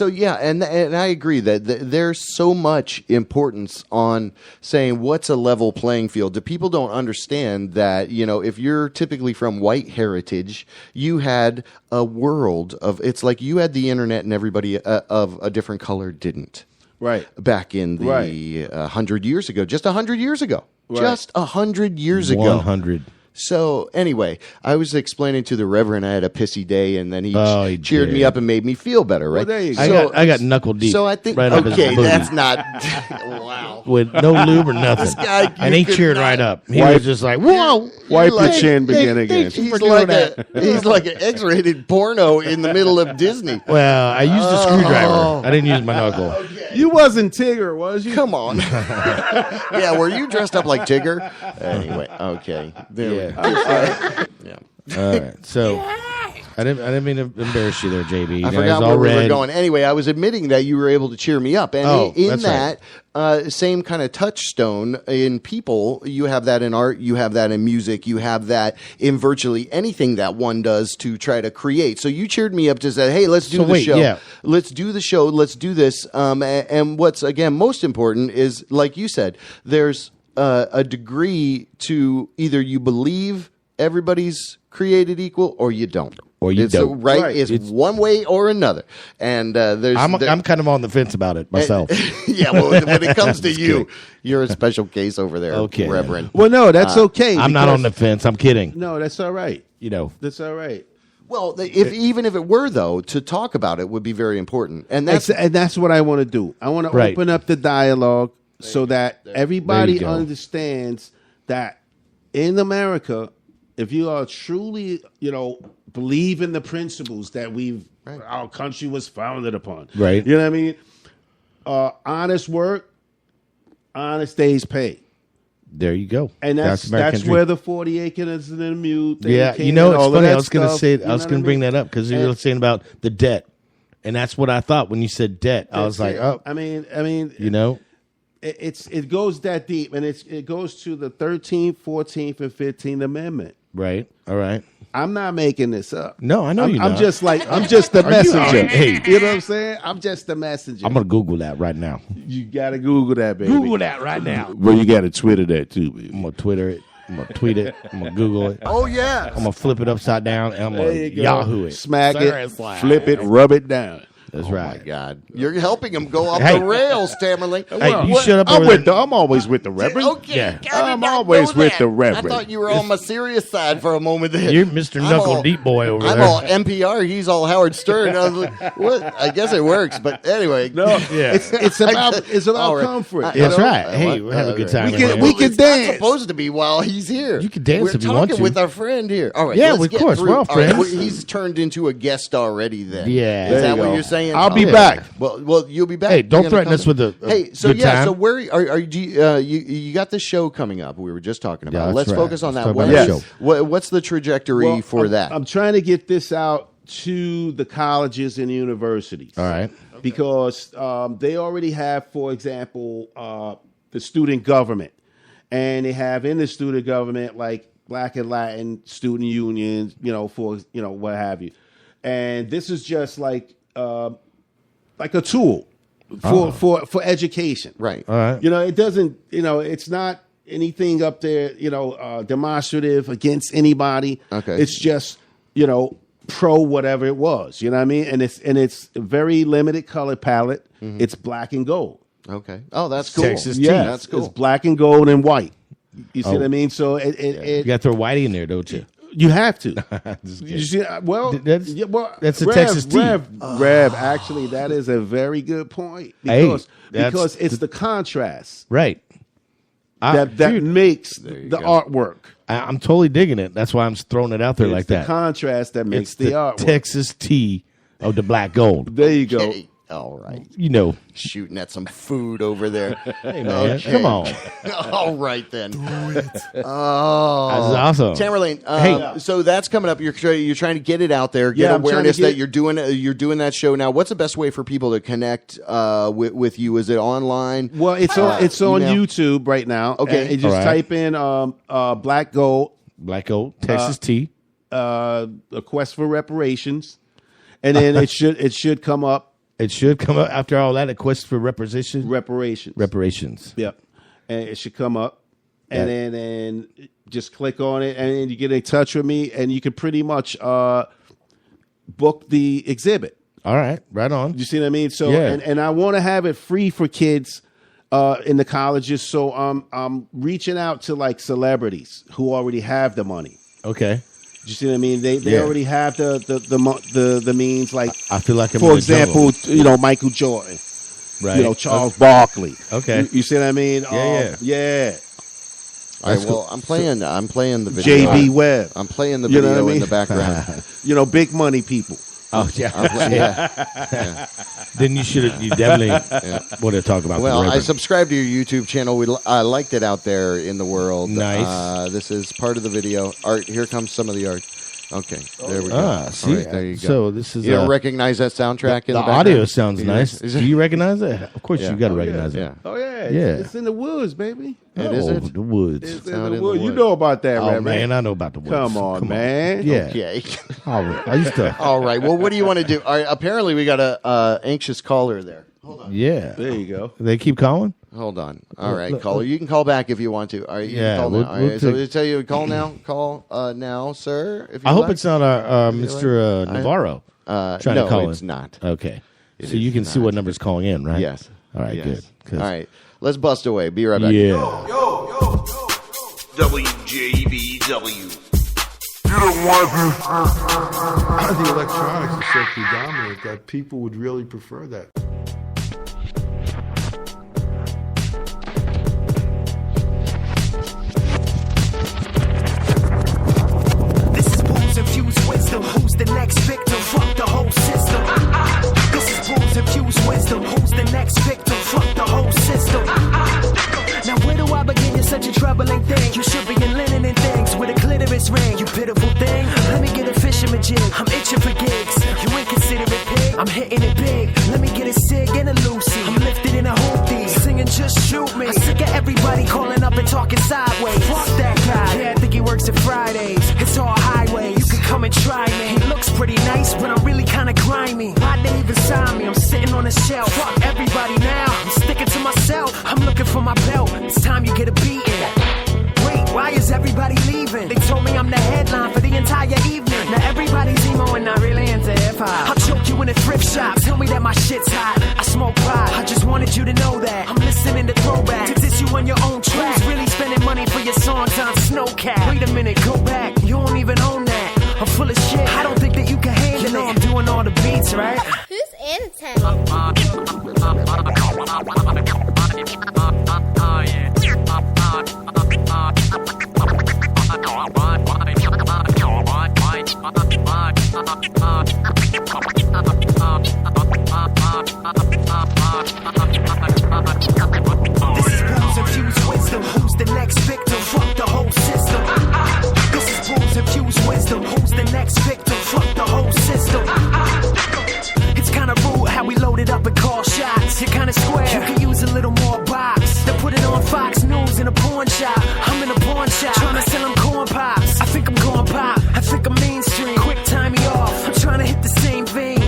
yeah, and I agree that there's so much importance on saying what's a level playing field. The people don't understand that, if you're typically from white heritage, you had a world of, it's like you had the internet and everybody of a different color didn't. Right. Back in the 100 years ago, just 100 years ago. Right. Just 100 years ago. 100. So anyway, I was explaining to the Reverend I had a pissy day, and then he cheered me up and made me feel better. Right? Well, there you go. I got knuckle deep. So I think right that's not wow. With no lube or nothing. This guy, and he cheered right up. He was just like, "Whoa!" Wipe your chin, begin again. He's like an X-rated porno in the middle of Disney. Well, I used a screwdriver. I didn't use my knuckle. Okay. You wasn't Tigger, was you? Come on. Yeah, were you dressed up like Tigger? Anyway, okay. Yeah. All right. So I didn't mean to embarrass you there, JB. I forgot where we were going. Anyway, I was admitting that you were able to cheer me up, and in that same kind of touchstone in people, you have that in art, you have that in music, you have that in virtually anything that one does to try to create. So you cheered me up to say, "Hey, let's do the show. Yeah. Let's do the show. Let's do this." And what's again most important is, like you said, there's a degree to either you believe everybody's created equal or you don't. Or you don't. Right. It's one way or another. And I'm kind of on the fence about it myself. Yeah, well, when it comes to you, you're a special case over there, okay, Reverend. Well, no, that's okay. I'm not on the fence. I'm kidding. No, that's all right. That's all right. Well, even if it were, though, to talk about it would be very important. And that's what I want to do. I want to open up the dialogue so that everybody understands that in America, if you are truly, believe in the principles that our country was founded upon, right? You know what I mean? Honest work, honest days pay. There you go. And that's where the 40 acres and the mule thing it's came funny. I was going to say, I was going to bring that up because you were saying about the debt, and that's what I thought when you said debt. I was like, oh, I mean, it goes that deep, and it goes to the 13th, 14th, and 15th Amendment. Right. All right. I'm not making this up. No, I know you're not. I'm just the messenger. You know what I'm saying? I'm just the messenger. I'm gonna Google that right now. You gotta Google that, baby. Google that right now. Well, you gotta Twitter that too, baby. I'm gonna Twitter it. I'm gonna tweet it. I'm gonna Google it. Oh yeah. I'm gonna flip it upside down and I'm gonna Yahoo it. Smack it, flip it, rub it down. That's right. My God, you're helping him go off the rails, Tamerlane. Hey, you shut up. I'm always with the Reverend. Okay, yeah. I'm always with the Reverend. I thought you were on my serious side for a moment there. You're Mr. Knuckle Deep Boy over there. I'm all NPR. He's all Howard Stern. I was like, what? I guess it works, but anyway. No, it's about comfort. That's right. Hey, we have a good time. We can dance. Not supposed to be while he's here. You can dance if you want to. We're talking with our friend here. All right. Yeah, of course. We're all friends. He's turned into a guest already. Then. Yeah. Is that what you're saying? I'll be back. Well, you'll be back. Hey, don't threaten us with a good time. So where are you got the show coming up? We were just talking about. Let's focus on that. What's the trajectory for that? I'm trying to get this out to the colleges and universities. All right, because they already have, for example, the student government, and they have in the student government like Black and Latin student unions, for what have you, and this is just like a tool for education. Right. All right. It doesn't, it's not anything up there, demonstrative against anybody. Okay. It's just, pro whatever it was, you know what I mean? And it's a very limited color palette. Mm-hmm. It's black and gold. Okay. Oh, that's cool. Texas yeah, that's cool. It's black and gold and white. You see what I mean? So you got to throw whitey in there, don't you? You have to. Just You kidding. see, That's a Rev, Texas tea. Rev, actually, that is a very good point because it's the contrast Right. that Dude, makes the artwork. I'm totally digging it. That's why I'm throwing it out there like that. It's the contrast that makes It's the artwork. Texas tea of the black gold. There you go. All right. You know. Shooting at some food over there. Hey, man. Come on. All right, then. Oh. That's awesome. Tamerlane, so that's coming up. You're trying to get it out there, get awareness that you're doing that show now. What's the best way for people to connect with you? Is it online? Well, it's on YouTube right now. Okay. And just type in Black Gold. Black Gold, Texas tea. A Quest for Reparations. And then it should come up. It should come up after all that. A quest for reparations. Yep, and it should come up, and then just click on it, and then you get in touch with me, and you can pretty much book the exhibit. All right, right on. You see what I mean? So, and I want to have it free for kids in the colleges. So I'm reaching out to like celebrities who already have the money. Okay. You see what I mean? They already have the means. Like I feel like, for example, Michael Jordan, right? Charles Barkley. Okay, you see what I mean? Yeah. All right. Well, I'm playing the video. JB Webb. I'm playing the video in the background. Big money people. Oh yeah. Then you definitely want to talk about. Well, I subscribed to your YouTube channel. I liked it out there in the world. Nice. This is part of the video. Art. Here comes some of the art. Okay, there we go. See, right, there you go. So this is. You don't recognize that soundtrack in the background? audio sounds nice. Do you recognize it? Of course, you got to recognize it. Yeah. Oh yeah. Yeah. It's in the woods, baby. Is it? The woods. It's in the woods. You know about that, Oh right, man, I know about the woods. Come on, man. Yeah. Okay. All right. I used to. All right. Well, what do you want to do? All right, apparently, we got a anxious caller there. Hold on. Yeah. There you go. They keep calling. Hold on. All right, caller. You can call back if you want to. All right. You can call now. All right. So we tell you call now. Call now, sir. If you I hope like. it's not our Mr. Navarro trying to call it's in. not. Okay. So you can see what number's calling in, right? Yes. All right. Yes. Good. All right. Let's bust away. Be right back. Yeah. WJBW. The electronics is so predominant that people would really prefer that. This is booze infused wisdom. Who's the next victim? Fuck the whole system. This is booze infused wisdom. Who's the next victim? Fuck the whole system. Now where do I begin? You're such a troubling thing. You should be in linen and things with a clitoris ring. You pitiful thing. Let me get a fisherman jig. I'm itching for gigs. You inconsiderate pig. I'm hitting it big. Let me get a cig and a Lucy. I'm lifted in a hoopty. Singing just shoot me. I'm sick of everybody calling up and talking sideways. Fuck that guy. Yeah, I think he works at Fridays. It's all highways. You can come and try me. He looks pretty nice, but I'm really kinda grimy. Why they even sign me? I'm sitting on a shelf. Fuck everybody now. I'm sticking to myself. I'm looking for my belt. It's time you get a beating. Wait, why is everybody leaving? They told me I'm the headline for the entire evening. Now everybody's emo and not really into hip-hop. I'll choke you in a thrift shop. Tell me that my shit's hot. I smoke pot. I just wanted you to know that I'm listening to throwbacks. To diss you on your own track. Who's really spending money for your songs on Snowcat? Wait a minute, go back. You don't even own that. I'm full of shit. I don't think that you can handle it. You know I'm doing all the beats, right? Who's in town? This is booze infused wisdom. Who's the next victim? Fuck the whole system. This is booze infused wisdom. Who's the next victim? Fuck the whole system. It's kinda rude how we loaded up and call shots. You're kinda square. You can use a little more box. They put it on Fox News in a porn shop. I'm in a pawn shop trying to sell them corn pops. I think I'm going pop. I think I'm mainstream. Quick time me off. I'm trying to hit the same vein.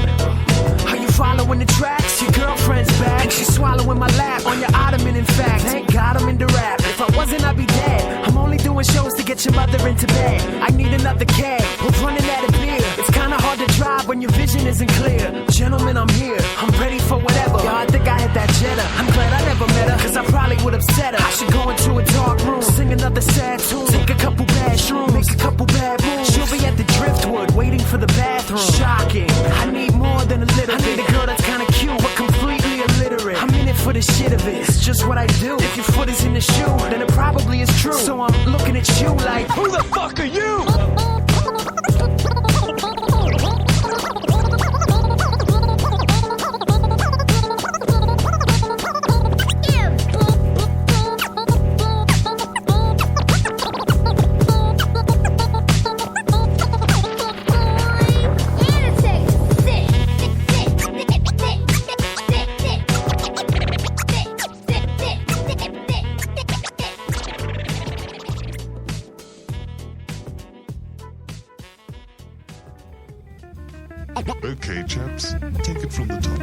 Are you following the tracks? Your girlfriend's back and she's swallowing my lap on your ottoman. In fact, thank God I'm into rap. If I wasn't, I'd be dead. I'm only doing shows to get your mother into bed. I need another keg. We're running out of beer. It's kinda hard to drive when your vision isn't clear. Gentlemen, I'm here. I'm ready for whatever. Yo, I think I hit that cheddar. I'm glad I never met her, cause I probably would upset her. I should go into a dark room, sing another sad tune, take a couple bad shrooms, make a couple bad moves. She'll driftwood, waiting for the bathroom. Shocking. I need more than a little bit. I need a girl that's kinda cute, but completely illiterate. I'm in it for the shit of it. It's just what I do. If your foot is in the shoe, then it probably is true. So I'm looking at you like, who the fuck are you? Okay, chaps, take it from the top.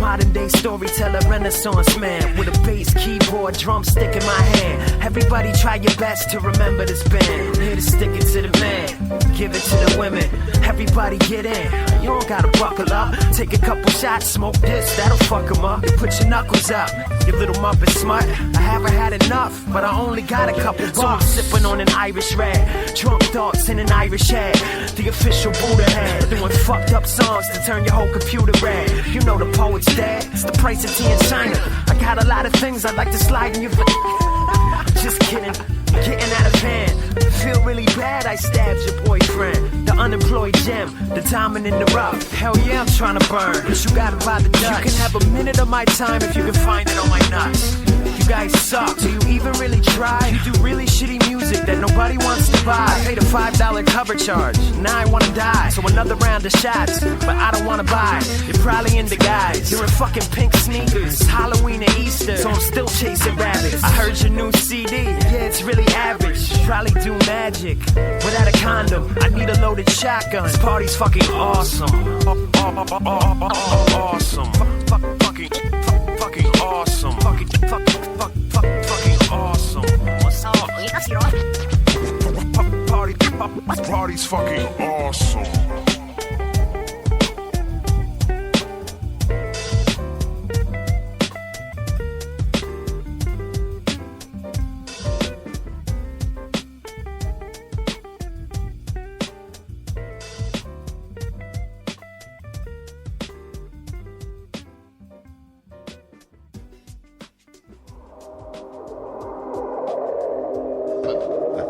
Modern day storyteller, renaissance man, with a bass, keyboard, drumstick in my hand. Everybody try your best to remember this band. Here to stick it to the man, give it to the women. Everybody get in, you don't gotta buckle up. Take a couple shots, smoke this, that'll fuck 'em up. You put your knuckles up, you little muppet smut. I haven't had enough, but I only got a couple bucks. So I'm sipping on an Irish red, drunk thoughts in an Irish head. The official Buddha head, doing fucked up songs to turn your whole computer red. You know the poet's dead, it's the price of tea in China. I got a lot of things I'd like to slide in your Just kidding, getting out of hand. Feel really bad I stabbed your boyfriend. The unemployed gem, the diamond in the rough. Hell yeah, I'm trying to burn, but you gotta buy the Dutch. You can have a minute of my time if you can find it on my nuts. You guys suck, do you even really try? You do really shitty music that nobody wants to buy. I paid a $5 cover charge, now I wanna die. So another round of shots, but I don't wanna buy. You're probably into guys, you're in fucking pink sneakers. It's Halloween and Easter, so I'm still chasing rabbits. I heard your new CD, yeah, it's really average. Probably do magic without a condom. I need a loaded shotgun. This party's fucking awesome. Awesome. Fucking awesome. Fucking awesome. What's up? Party's fucking awesome.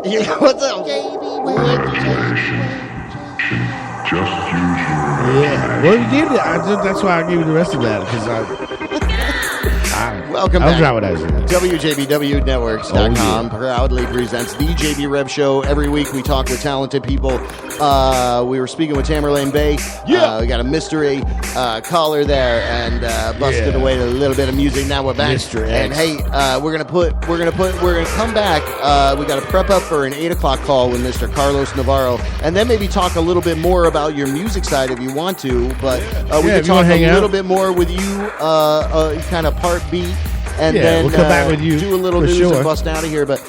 Yeah, what's up? Yeah. Well, you did it. That's why I gave you the rest of that because Welcome I'll back. try what I said. WJBWnetworks.com proudly presents the JB Rev Show. Every week we talk with talented people. We were speaking with Tamerlane Bey. Yeah. We got a mystery caller there and busted away to a little bit of music. Now we're back. Mr. X. And hey, we're gonna come back. We got to prep up for an 8:00 call with Mr. Carlos Navarro, and then maybe talk a little bit more about your music side if you want to. But we can talk a little bit more with you, kind of part beat. And then we'll come back with you, do a little news and bust out of here. But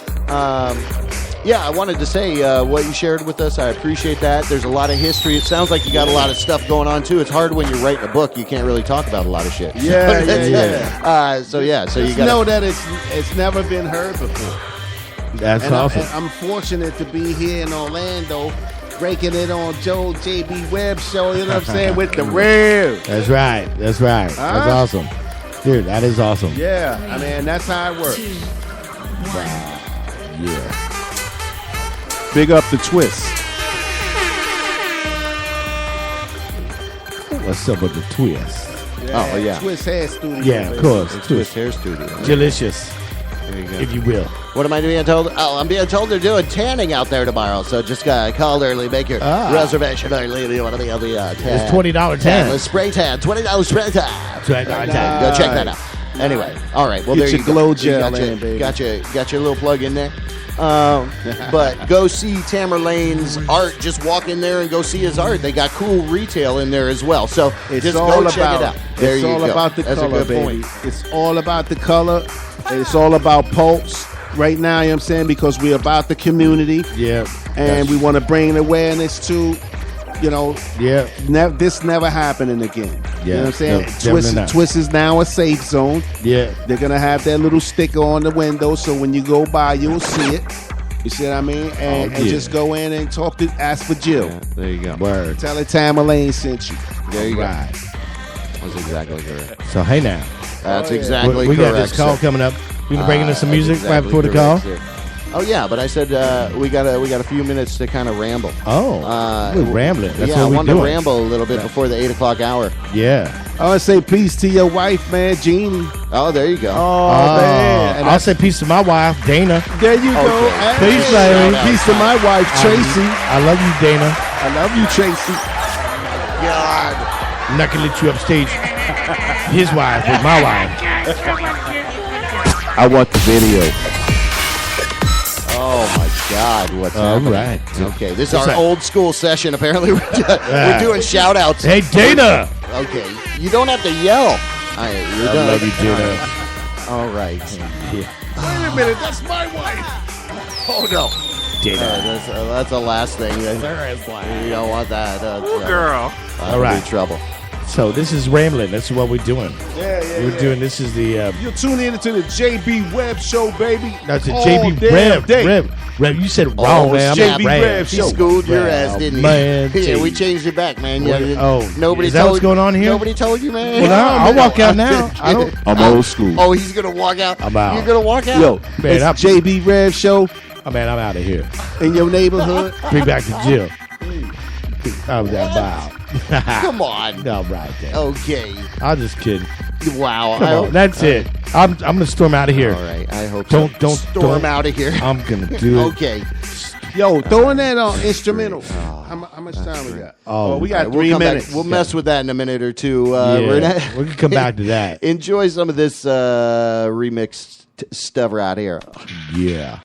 yeah, I wanted to say what you shared with us. I appreciate that. There's a lot of history. It sounds like you got a lot of stuff going on too. It's hard when you're writing a book. You can't really talk about a lot of shit. Yeah. So you got to know that it's never been heard before. That's awesome. I'm fortunate to be here in Orlando, breaking it on Joe JB Webb Show. You know what I'm saying, with the Rev. That's right. That's awesome. Dude, that is awesome. Yeah, I mean, that's how it works. Wow. Yeah. Big up the Twist. What's up with the Twist? Yeah, oh, yeah. Twist Hair Studio. Yeah, of course. Twist Hair Studio. Delicious. There you go. If you will. What am I being told? Oh, I'm being told they're doing tanning out there tomorrow. So just call early, make your reservation early if you want to be on the tan. It's $20 tan. Spray tan. $20 spray tan. $20 tan. Go check that out. Anyway, all right. Well, Get there your you go. glow gel got in, baby. Got your little plug in there. But go see Tamerlane's art. Just walk in there and go see his art. They got cool retail in there as well. So just go check it out. There you go. It's all about the That's color, a good baby. point. It's all about the color. It's all about pulse right now, you know what I'm saying? Because we're about the community. Yeah. And we want to bring awareness to, you know, this never happening again. Yeah. You know what I'm saying? No, Twist is now a safe zone. Yeah. They're going to have that little sticker on the window, so when you go by, you'll see it. You see what I mean? And just go in and ask for Jill. Yeah, there you go. Word. Tell her Tamerlane sent you. There you Right. go. That's exactly correct. So hey now, That's exactly we correct. got this call sir. coming up. We can bring in some music right before the correct, call. sir. Oh yeah, but I said we got a few minutes to kind of ramble. Oh, we're rambling. That's I what we're wanted doing. to ramble a little bit before the 8 o'clock hour. Yeah. I want to say peace to your wife, man, Jeannie. Oh, there you go. Oh, man. And I'll say peace to my wife, Dana. there you go. Okay. Hey, Peace, baby. Peace to my wife, Tracy. I love you, Dana. I love you, Tracy. God. I'm not gonna let you upstage his wife with my wife. I want the video. Oh my God, what's All happening? right. Okay, this is What's our that? old school session. Apparently, we're doing shout outs. Hey, Dana. Okay, you don't have to yell. All right, you're done. love you, Dana. All right. Wait a minute, that's my wife. Oh no. Dana. That's the last thing. You don't want that. Girl. All right. Trouble. So this is rambling. That's what we're doing. Yeah. We're doing. This is the. You're tuning into the JB Webb Show, baby. That's a All JB damn day. Rev. You said wrong, man. I'm JB not Rev. Rev He Show. schooled your Well, ass, didn't he? man, Yeah, we gee. changed it back, man. What- Yeah, oh, nobody is that told what's going on here? Nobody told you, man. Well, I'll walk out now. I don't. I'm old school. Oh, he's gonna walk out. I'm out. You're gonna walk out. Yo, Man, it's JB Rev Show Oh, man, I'm out of here. in your neighborhood. Bring back the Jill. I'm that bow. Come on. All right, then. Okay. I'm just kidding. Wow. Come on, that's it. I'm gonna storm out of here. All right. I hope. Don't storm out of here. I'm gonna do it. Okay. Yo, throwing that on instrumental. How much time we got? Oh, we got We'll 3 come back. minutes. We'll mess with that in a minute or two. Yeah, Renee. we can come back to that. Enjoy some of this remixed stuff right here. Yeah.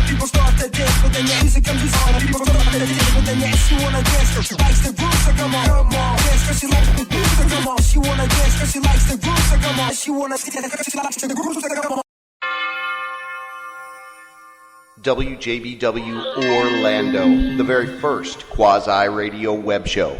People start to dance, but then the music comes on. People start to dance, but then she wanna dance. She likes the groove, so come on. Dance, cause she likes the groove, so come on. She wanna dance, cause she likes the groove, so come on. She wanna dance, cause she likes the groove, so come on. WJBW Orlando, the very first quasi-radio web show.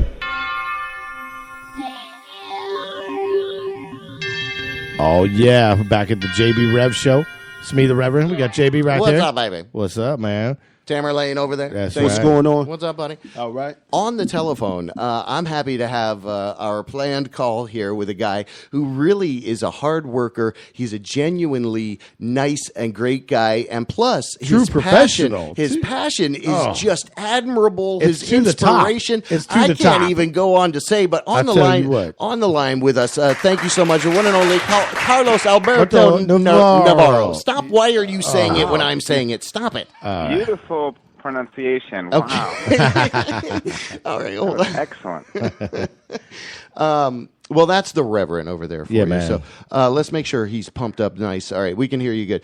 Oh, yeah. We're back at the JB Rev show. It's me, the Reverend. We got JB right there. What's up, baby? What's up, man? Tamerlane over there. That's What's right. going on? What's up, buddy? All right. On the telephone, I'm happy to have our planned call here with a guy who really is a hard worker. He's a genuinely nice and great guy, and plus, True professional. His passion is just admirable. It's His to the top. inspiration, It's to I the can't top. even go on to say. But on I'll the tell you what. line with us, thank you so much, the one and only Carlos Alberto Navarro. Stop! Why are you saying it when I'm saying it? Stop it. Beautiful pronunciation. Wow. All right, hold on. Excellent. Well, that's the Reverend over there for you. man. So let's make sure he's pumped up nice. All right, we can hear you good.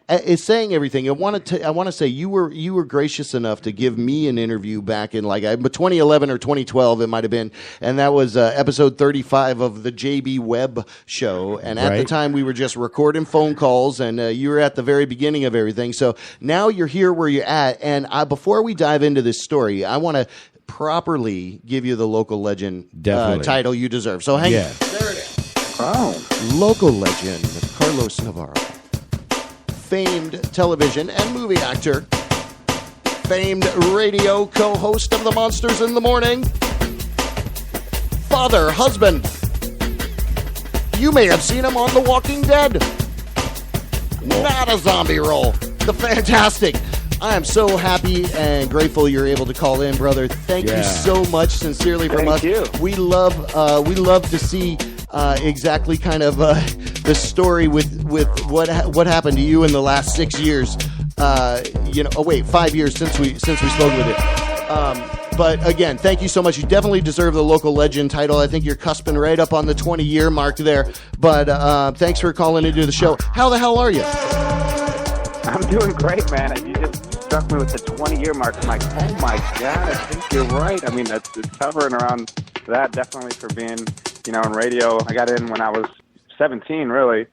It's saying everything. I want to say you were gracious enough to give me an interview back in 2011 or 2012. It might have been, and that was episode 35 of the JB Web show. And at the time, we were just recording phone calls, and you were at the very beginning of everything. So now you're here where you're at. And before we dive into this story, I want to properly give you the local legend title you deserve. So hang on. There it is. Oh. Local legend Carlos Navarro. Famed television and movie actor. Famed radio co-host of the Monsters in the Morning. Father, husband. You may have seen him on The Walking Dead. Not a zombie role. The fantastic. I am so happy and grateful you're able to call in, brother. Thank you so much, sincerely from us. Thank you. We love to see exactly kind of the story with what happened to you in the last 6 years. 5 years since we spoke with you. But again, thank you so much. You definitely deserve the local legend title. I think you're cusping right up on the 20-year mark there. But thanks for calling into the show. How the hell are you? I'm doing great, man. You just struck me with the 20-year mark. I'm like, oh my God, I think you're right. I mean, it's hovering around that, definitely, for being, in radio. I got in when I was 17, really.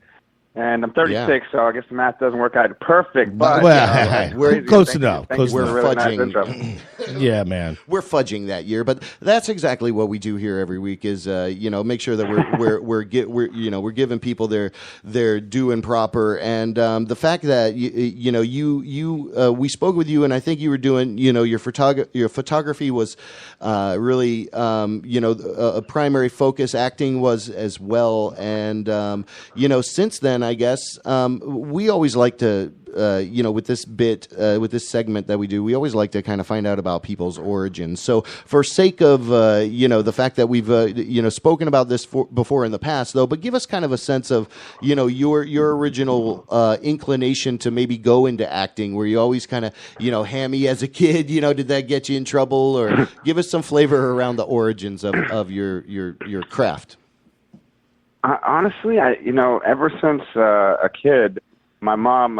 And I'm 36, so I guess the math doesn't work out perfect. But we're close enough. We're fudging. Yeah, man. We're fudging that year, but that's exactly what we do here every week. Is make sure that we're giving people their due and proper. And the fact that we spoke with you, and I think you were doing your photography was really a primary focus. Acting was as well, and since then, I guess we always like to, with this segment that we do, we always like to kind of find out about people's origins. So, for sake of the fact that we've spoken about this before in the past, though, but give us kind of a sense of your original inclination to maybe go into acting. Were you always kind of hammy as a kid? Did that get you in trouble? Or give us some flavor around the origins of your craft. Honestly, ever since a kid, my mom,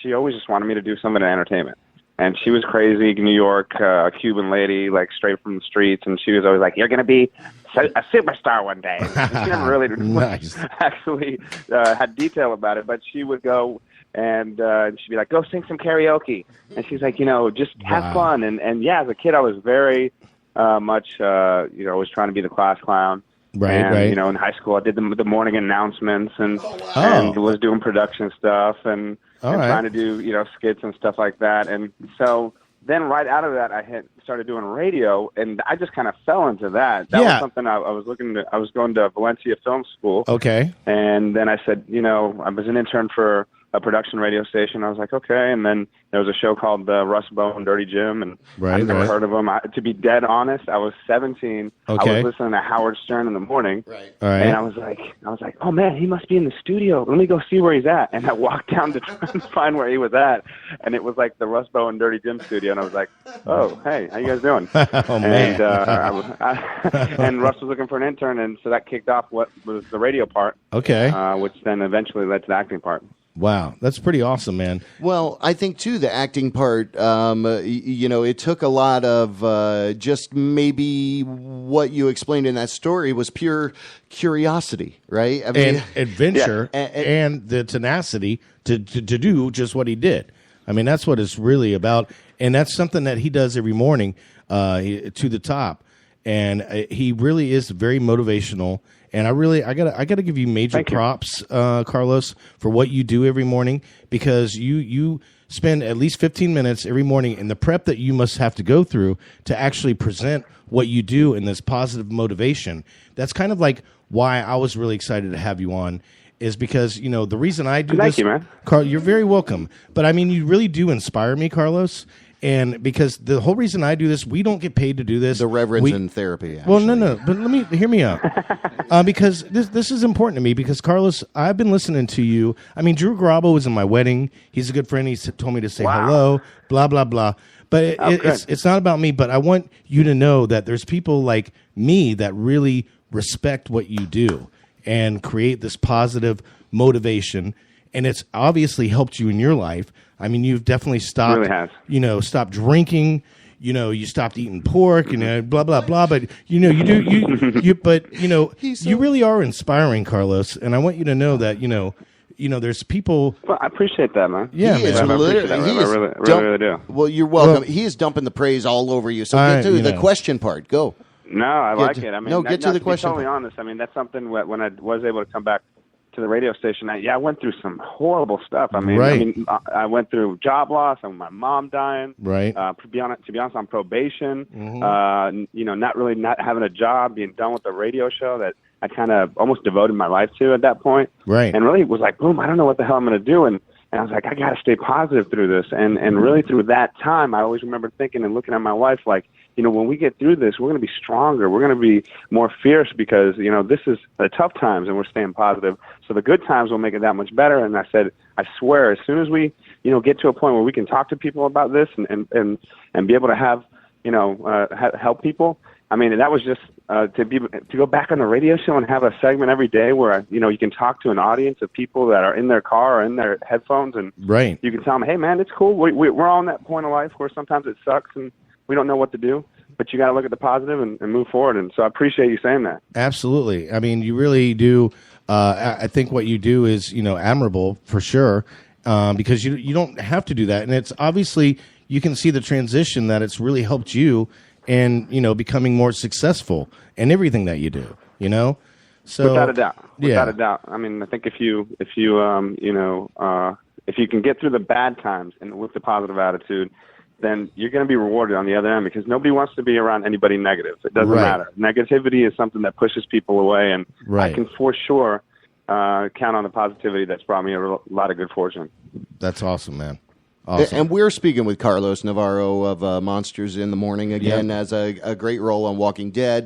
she always just wanted me to do something in entertainment. And she was crazy, New York, a Cuban lady, like straight from the streets. And she was always like, you're going to be a superstar one day. And she never really actually had detail about it. But she would go and she'd be like, go sing some karaoke. And she's like, just have fun. And yeah, as a kid, I was very much, always trying to be the class clown. Right. In high school, I did the morning announcements and was doing production stuff and trying to do skits and stuff like that. And so then right out of that, I started doing radio, and I just kind of fell into that. That was something I was I was going to Valencia Film School. Okay. And then I said, I was an intern for a production radio station. I was like, okay. And then there was a show called Russ Bowe and Dirty Jim, and I've never heard of them. To be dead honest, I was 17. Okay. I was listening to Howard Stern in the morning. Right. All right. And I was like, oh man, he must be in the studio. Let me go see where he's at. And I walked down to try and find where he was at, and it was like the Russ Bowe and Dirty Jim studio. And I was like, oh, hey, how you guys doing? Oh man. And and Russ was looking for an intern, and so that kicked off what was the radio part. Okay. Which then eventually led to the acting part. Wow, that's pretty awesome, man. Well, I think too the acting part. It took a lot of just maybe what you explained in that story was pure curiosity, right? I mean, and adventure, and the tenacity to do just what he did. I mean, that's what it's really about, and that's something that he does every morning to the top, and he really is very motivational. And I gotta give you major props, Carlos, for what you do every morning, because you spend at least 15 minutes every morning in the prep that you must have to go through to actually present what you do in this positive motivation. That's kind of like why I was really excited to have you on, is because, the reason I do this. Thank you, man. Carl, you're very welcome. But I mean, you really do inspire me, Carlos. And because the whole reason I do this, we don't get paid to do this. The reverend's in therapy. Actually. Well, no. But hear me out. Because this is important to me. Because Carlos, I've been listening to you. I mean, Drew Garabo was in my wedding. He's a good friend. He told me to say hello. Blah blah blah. But it's not about me. But I want you to know that there's people like me that really respect what you do and create this positive motivation. And it's obviously helped you in your life. I mean, you've definitely stopped. Really has. Stopped drinking. You stopped eating pork and blah blah blah. But you really are inspiring, Carlos. And I want you to know that there's people. Well, I appreciate that, man. Yeah, he man. I really do. Well, you're welcome. He is dumping the praise all over you. So get to the question part. Go. No, I like it. I mean, get to the question. To be totally honest, I mean, that's something when I was able to come back to the radio station, I went through some horrible stuff. I mean, I went through job loss, and my mom dying. Right. To be honest, on probation. Mm-hmm. Not having a job, being done with the radio show that I kind of almost devoted my life to at that point. Right. And really was like, boom, I don't know what the hell I'm going to do. And I was like, I got to stay positive through this. And really through that time, I always remember thinking and looking at my wife like, when we get through this, we're going to be stronger. We're going to be more fierce because, this is the tough times and we're staying positive. So the good times will make it that much better. And I said, I swear, as soon as we, get to a point where we can talk to people about this and be able to have, help people. I mean, that was just to go back on the radio show and have a segment every day where, you can talk to an audience of people that are in their car or in their headphones. And you can tell them, hey, man, it's cool. We're all in that point of life where sometimes it sucks and we don't know what to do, but you got to look at the positive and move forward. And so I appreciate you saying that. Absolutely. I mean, you really do. I think what you do is, admirable for sure, because you don't have to do that. And it's obviously you can see the transition that it's really helped you and, becoming more successful in everything that you do, So without a doubt. Without a doubt. I mean, I think if you can get through the bad times and with the positive attitude, then you're going to be rewarded on the other end because nobody wants to be around anybody negative. It doesn't matter. Negativity is something that pushes people away, and I can for sure count on the positivity that's brought me a lot of good fortune. That's awesome, man. Awesome. And we're speaking with Carlos Navarro of Monsters in the Morning again as a great role on Walking Dead.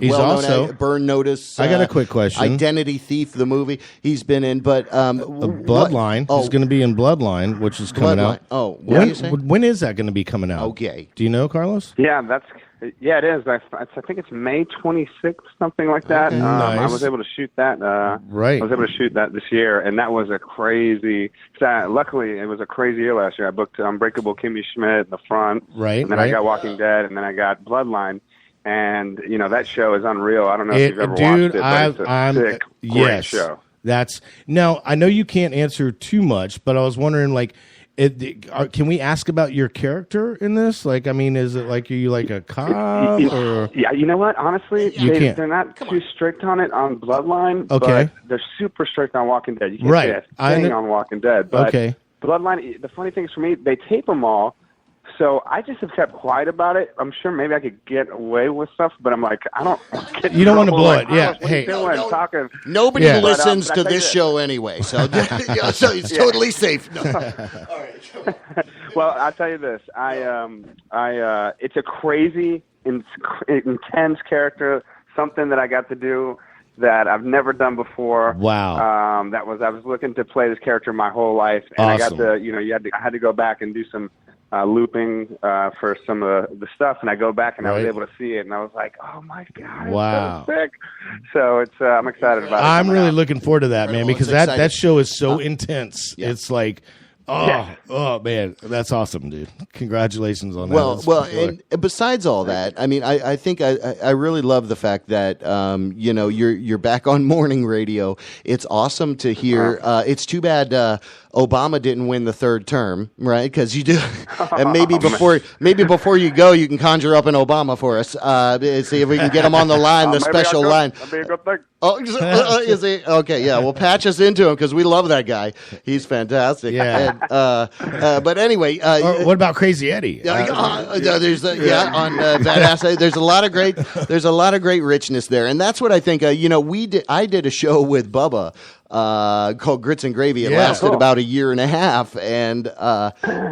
He's also Burn Notice. I got a quick question. Identity Thief, the movie he's been in, but Bloodline. He's going to be in Bloodline, which is coming out. Oh, what are you saying? When is that going to be coming out? Okay. Do you know, Carlos? Yeah, it is. I think it's May 26th, something like that. Okay. Nice. I was able to shoot that. Right. I was able to shoot that this year, and that was a crazy. Luckily, it was a crazy year last year. I booked Unbreakable Kimmy Schmidt in the front, right? And then I got Walking Dead, and then I got Bloodline, and that show is unreal. I don't know if you've ever watched it, but it's a sick, great show. Now I know you can't answer too much, but I was wondering like. Can we ask about your character in this? Like, I mean, is it like, are you like a cop? Or? Yeah, you know what? Honestly, they're not too strict on it on Bloodline, but they're super strict on Walking Dead. You can't say a thing on Walking Dead. But Bloodline, the funny thing is for me, they tape them all, so I just have kept quiet about it. I'm sure maybe I could get away with stuff, but I'm like, I don't get You don't want to blow like, it. Yeah. Hey. Nobody listens to this show anyway, so, so it's totally safe. No. All right. Well, I'll tell you this. It's a crazy, intense character, something that I got to do that I've never done before. Wow. I was looking to play this character my whole life, and I got to, I had to go back and do some looping for some of the stuff, and I go back and I was able to see it, and I was like, "Oh my god, wow, it's so sick!" So it's I'm excited about it. I'm really looking forward to that, man, because that show is so intense. Yeah. It's like, oh man, that's awesome, dude! Congratulations on that. Well, and besides all that, I mean, I think I really love the fact that you're back on morning radio. It's awesome to hear. It's too bad Obama didn't win the third term, right? Because you do, and maybe before you go, you can conjure up an Obama for us. See if we can get him on the line, the special line. That'd be a good thing. Oh, is he? Okay, yeah. Well, patch us into him because we love that guy. He's fantastic. Yeah. And, but anyway, what about Crazy Eddie? There's on Badass. There's a lot of great richness there, and that's what I think. I did a show with Bubba called Grits and Gravy. It lasted about a year and a half, and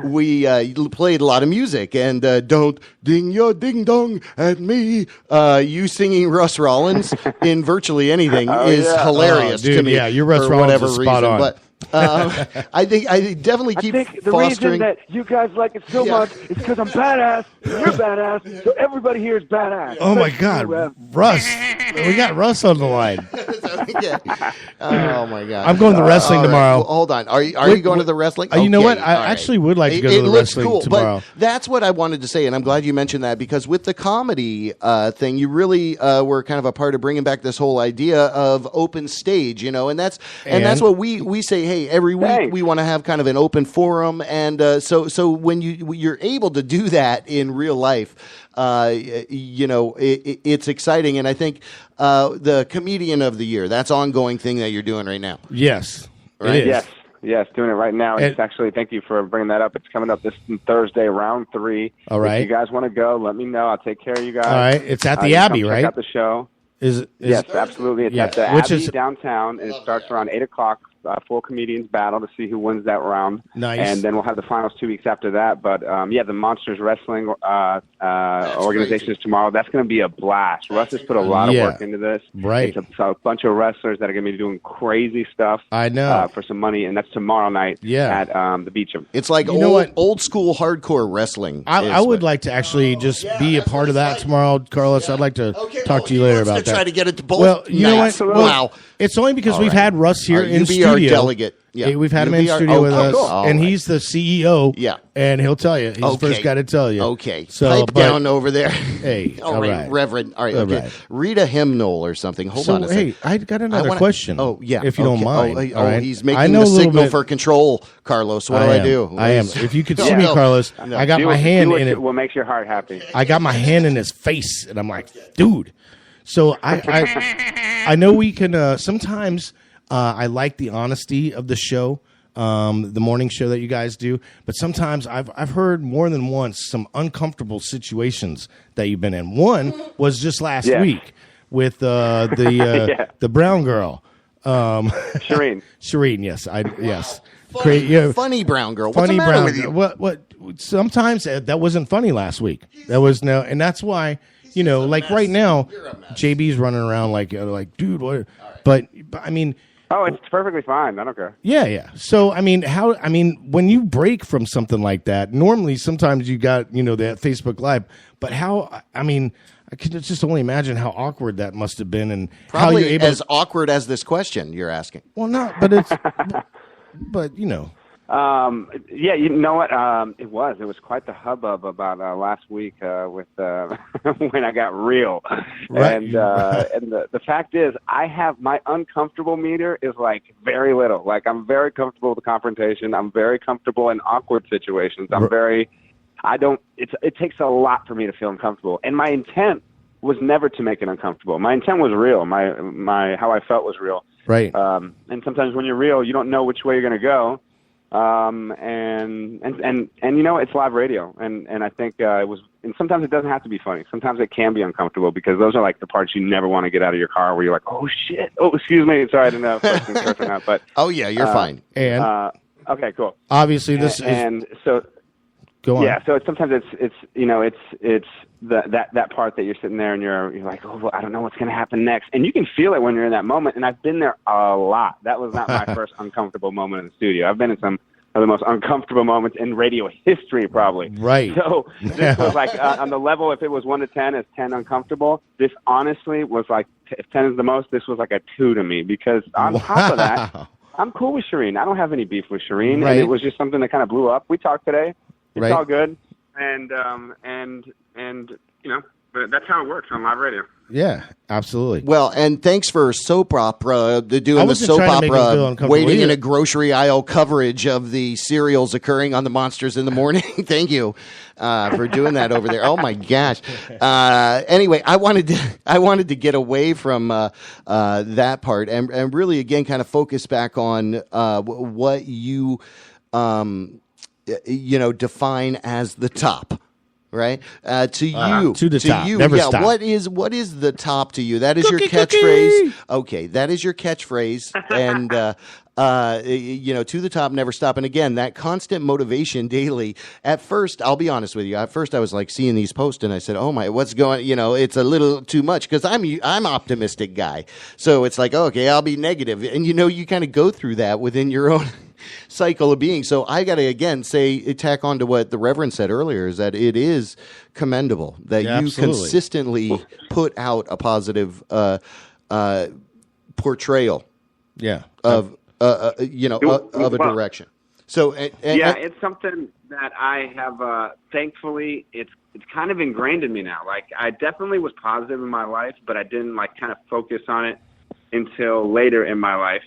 we played a lot of music. And don't ding your ding dong at me. You singing Russ Rollins in virtually anything is hilarious to me. Yeah, your Russ Rollins is spot on. But I think I definitely keep the fostering. reason that you guys like it so much is because I'm badass, and you're badass, so everybody here is badass. Oh my God, Russ! We got Russ on the line. Oh my God! I'm going to the wrestling tomorrow. Well, hold on, are you going to the wrestling? You know what? I actually would like to go to the wrestling tomorrow. But that's what I wanted to say, and I'm glad you mentioned that because with the comedy thing, you really were kind of a part of bringing back this whole idea of open stage, and that's what we say. Hey, every week we want to have kind of an open forum, and so when you're able to do that in real life, it's exciting, and I think the Comedian of the Year, that's ongoing thing that you're doing right now. Yes, right. Yes, doing it right now. It's actually, thank you for bringing that up. It's coming up this Thursday, round 3. All right. If you guys want to go, let me know. I'll take care of you guys. All right. It's at the Abbey, right? Check out the show. Yes, absolutely. It's at the Abbey downtown, and it starts around 8 o'clock. 4 comedians battle to see who wins that round. Nice. And then we'll have the finals 2 weeks after that. But, the Monsters Wrestling organization is tomorrow. That's going to be a blast. Russ has put a lot of work into this. Right. It's a bunch of wrestlers that are going to be doing crazy stuff. I know. For some money, and that's tomorrow night at the Beecham. It's like old school hardcore wrestling. I would like to actually just be a part of that tomorrow, Carlos. I'd like to talk to you later about that. Try to get it to both. Well, you know what? Wow. It's only because we've had Russ here in studio. Our delegate. Yeah. We've had him in studio with us, and he's the CEO. Yeah. And he'll tell you. He's the first guy to tell you. Okay. So, pipe down over there. Hey, all right, Reverend. All right, okay. Right. Read a hymnal or something. Hold on a second. Hey, I got another question. Oh, yeah. If you don't mind. He's making the signal for control, Carlos. What do I do? I am. If you could see me, Carlos, I got my hand in it. What makes your heart happy? I got my hand in his face, and I'm like, dude. So I know we can sometimes I like the honesty of the show. The morning show that you guys do, but sometimes I've heard more than once some uncomfortable situations that you've been in. One was just last week with the brown girl, Shireen. Shireen, yes. Funny brown girl. Funny What's the matter with you? What? Sometimes that wasn't funny last week. That was no, and that's why like right now, JB's running around like dude, what? But I mean. Oh, it's perfectly fine. I don't care. Yeah. So, when you break from something like that, normally sometimes you got, that Facebook Live, but I can just only imagine how awkward that must have been and probably how you're able as awkward as this question you're asking. Well, no, but it's, but you know what? It was quite the hubbub about last week with when I got real, right. And the fact is, I have my uncomfortable meter is like very little. Like I'm very comfortable with the confrontation. I'm very comfortable in awkward situations. It takes a lot for me to feel uncomfortable, and my intent was never to make it uncomfortable. My intent was real. My how I felt was real. Right. And sometimes when you're real, you don't know which way you're going to go. And it's live radio, and I think it was. And sometimes it doesn't have to be funny. Sometimes it can be uncomfortable because those are like the parts you never want to get out of your car, where you're like, oh shit, oh excuse me, sorry, I didn't know if I was cursing out, but oh yeah, you're fine. And okay, cool. Obviously, so go on. Yeah, so sometimes it's that part that you're sitting there and you're like, oh, well, I don't know what's going to happen next, and you can feel it when you're in that moment. And I've been there a lot. That was not my first uncomfortable moment in the studio. I've been in some of the most uncomfortable moments in radio history, probably. Right. So this was like on the level, if it was 1 to 10, it's 10 uncomfortable. This honestly was like, if 10 is the most, this was like a 2 to me, because on top of that, I'm cool with Shireen. I don't have any beef with Shireen, and it was just something that kind of blew up. We talked today. It's all good, and you know, but that's how it works on live radio. Yeah, absolutely. Well, and thanks for soap opera, doing the soap opera, waiting in a grocery aisle coverage of the cereals occurring on the Monsters in the Morning. Thank you for doing that over there. Oh my gosh. Anyway, I wanted to get away from that part and really again kind of focus back on what you define as the top. Right to you, to the top. You, Never stop. What is the top to you? That is your catchphrase. Okay, that is your catchphrase, and to the top, never stop. And again, that constant motivation daily. At first, I'll be honest with you. At first, I was like seeing these posts, and I said, "Oh my, what's going?" It's a little too much because I'm optimistic guy. So it's like, okay, I'll be negative, and you kind of go through that within your own cycle of being. So I got to again tack on to what the Reverend said earlier, is that it is commendable that you consistently put out a positive portrayal of a direction. So it's something that I have thankfully it's kind of ingrained in me now. Like, I definitely was positive in my life, but I didn't like kind of focus on it until later in my life.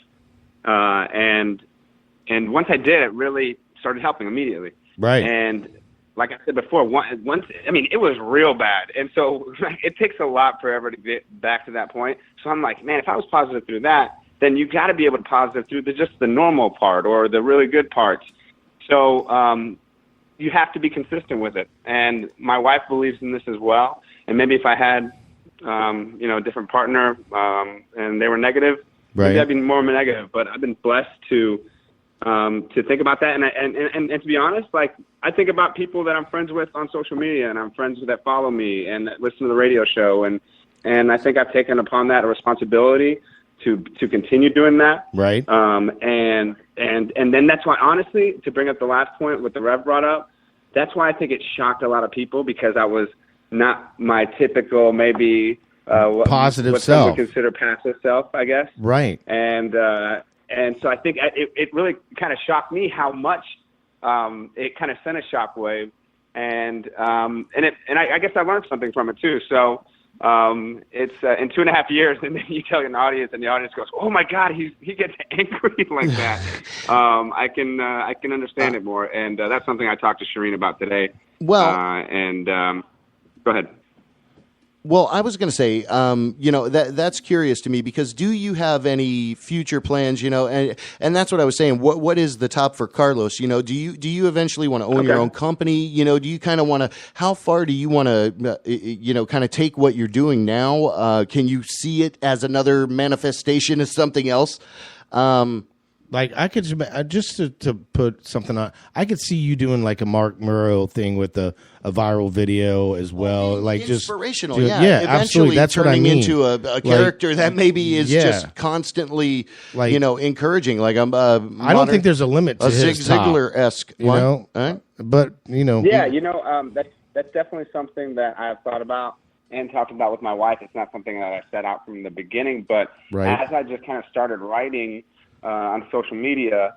And once I did, it really started helping immediately. Right. And like I said before, it was real bad. And so it takes a lot forever to get back to that point. So I'm like, man, if I was positive through that, then you got to be able to positive through just the normal part or the really good parts. So you have to be consistent with it. And my wife believes in this as well. And maybe if I had, a different partner and they were negative, maybe I'd be more negative. But I've been blessed to think about that, and to be honest, like, I think about people that I'm friends with on social media, and I'm friends that follow me and that listen to the radio show, and I think I've taken upon that a responsibility to continue doing that. Right. And then that's why, honestly, to bring up the last point what the Rev brought up, that's why I think it shocked a lot of people, because I was not my typical maybe positive what self. Some would consider passive self, I guess. Right. And so I think it really kind of shocked me how much it kind of sent a shockwave, and I guess I learned something from it too. So it's in 2.5 years, and then you tell an audience, and the audience goes, "Oh my God, he gets angry like that." I can understand it more, and that's something I talked to Shireen about today. Well, go ahead. Well, I was going to say, that's curious to me, because do you have any future plans, and that's what I was saying. What is the top for Carlos? Do you eventually want to own your own company? Do you kind of want to, how far do you want to, kind of take what you're doing now? Can you see it as another manifestation of something else? Like, I could just to put something on. I could see you doing like a Mark Murrow thing with a viral video as well, like inspirational. Just Eventually absolutely. That's turning what I mean. into a character that maybe is just constantly, encouraging. Like I don't think there's a limit to a his Zig Ziglar-esque, but that's definitely something that I've thought about and talked about with my wife. It's not something that I set out from the beginning, but as I just kind of started writing on social media,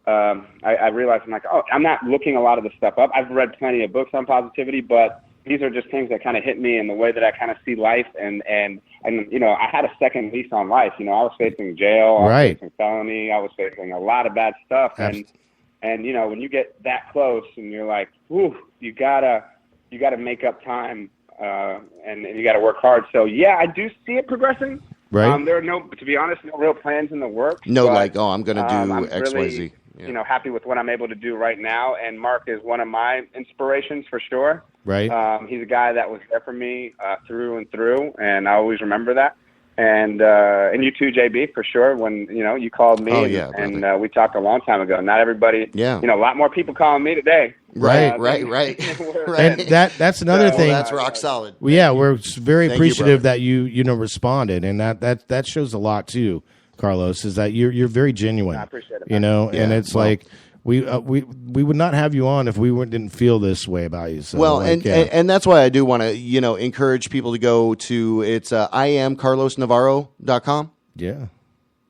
I realized I'm like, I'm not looking a lot of the stuff up. I've read plenty of books on positivity, but these are just things that kind of hit me in the way that I kind of see life. And I had a second lease on life. I was facing jail, I was facing felony, I was facing a lot of bad stuff. And when you get that close and you're like, whew, you gotta make up time, and you gotta work hard. So yeah, I do see it progressing. Right. There are to be honest, no real plans in the works. No, I'm going to do I'm X, really, Y, Z. Yeah. Happy with what I'm able to do right now. And Mark is one of my inspirations for sure. Right. He's a guy that was there for me through and through, and I always remember that. And you too, JB, for sure. When you called me, and we talked a long time ago. Not everybody, a lot more people calling me today. Right. And that's another thing. That's rock solid. Well, yeah, we're very appreciative that you responded, and that shows a lot too, Carlos. Is that you're very genuine. I appreciate it. And it's like we would not have you on if we didn't feel this way about you. So, well, and that's why I do want to encourage people to go to IamCarlosNavarro.com. Yeah.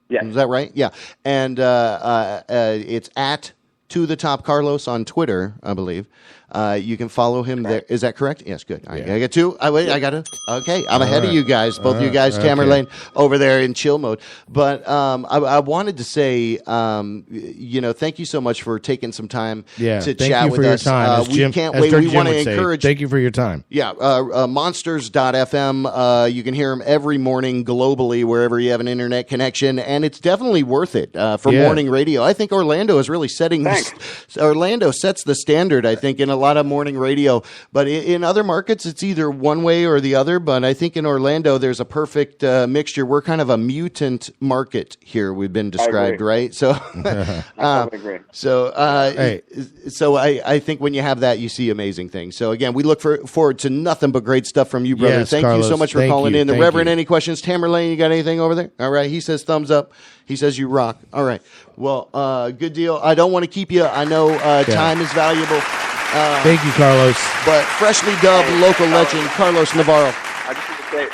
Yeah. Is that right? Yeah. And it's at To The Top Carlos on Twitter, I believe. You can follow him there. Is that correct? Yes, good. All right, I get two. I got it. Okay, I'm ahead of you guys. Both you guys, Tamerlane, over there in chill mode. But I wanted to say, thank you so much for taking some time to chat with us. We can't wait. We want to encourage. Thank you for your time. Yeah, monsters.fm. You can hear him every morning globally, wherever you have an internet connection, and it's definitely worth it for morning radio. I think Orlando is really setting. Orlando sets the standard, I think, in a lot of morning radio, but in other markets it's either one way or the other. But I think in Orlando there's a perfect mixture. We're kind of a mutant market here. We've been described, right? So, I agree. So I think when you have that, you see amazing things. So again, we look forward to nothing but great stuff from you, brother. Yes, Thank Carlos, you so much for calling in. The Reverend, any questions? Tamerlane, you got anything over there? All right, he says thumbs up. He says you rock. All right. Well, good deal. I don't want to keep you. I know time is valuable. Thank you, Carlos. But freshly dubbed local legend, Carlos Navarro. I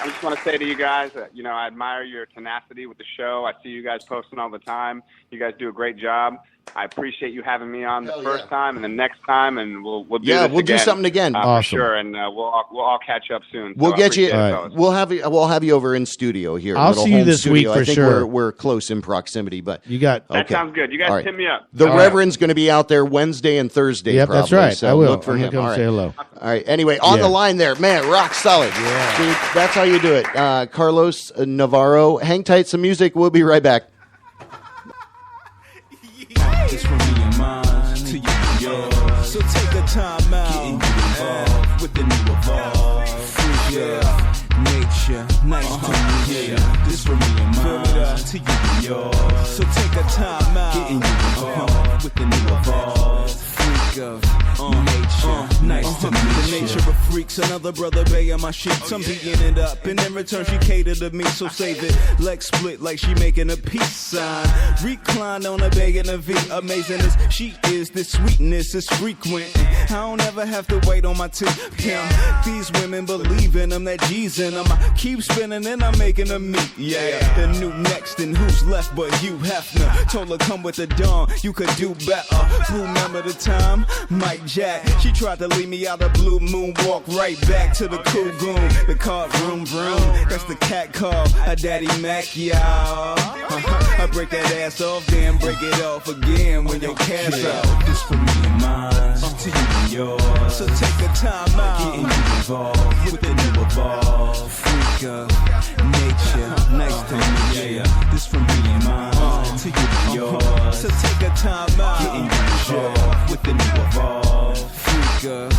just want to say to you guys, I admire your tenacity with the show. I see you guys posting all the time. You guys do a great job. I appreciate you having me on the first time and the next time, and we'll do this we'll do something again. For sure, and we'll all catch up soon. We'll get you. We'll have you over in studio here. I'll see you this week for I think sure. We're close in proximity, but you got that sounds good. You guys hit me up. The Reverend's going to be out there Wednesday and Thursday. Yep, probably, that's right. So I will. Look for him. Come say hello. All right. Anyway, on the line there, man, rock solid. Yeah. See, that's how you do it. Carlos Navarro. Hang tight. Some music. We'll be right back. It's from me and mine to you and yours. So take a time out. Getting you involved with the new evolve. Free nature, nice to meet you. This from me and mine to you and yours. So take a time out. Getting you involved with the new evolve. Freak of nature, nice to meet you. The nature of freaks, another brother Bey on my sheets. I'm beating it up, and in return she catered to me. So save it, leg split like she making a peace sign. Recline on a Bey and a V. Amazing as she is, this sweetness is frequent. I don't ever have to wait on my tip. These women believe in them, that G's in them. I keep spinning and I'm making them meet. Yeah, the new next, and who's left but you, Hefner? Told her come with the dawn, you could do better. Remember the time, Mike Jack. She tried to leave me out of blue moon, walk right back to the cool goon. The car vroom vroom, that's the cat call. A daddy Mac, y'all. I break that ass off, then break it off again when your cash out. This for me and mine, to you and yours. So take the time out, getting you involved with the new evolve. Freak of nature, nice to meet you. This for me and mine, to you and yours. So take a time out, getting you involved with the new evolve. Freak of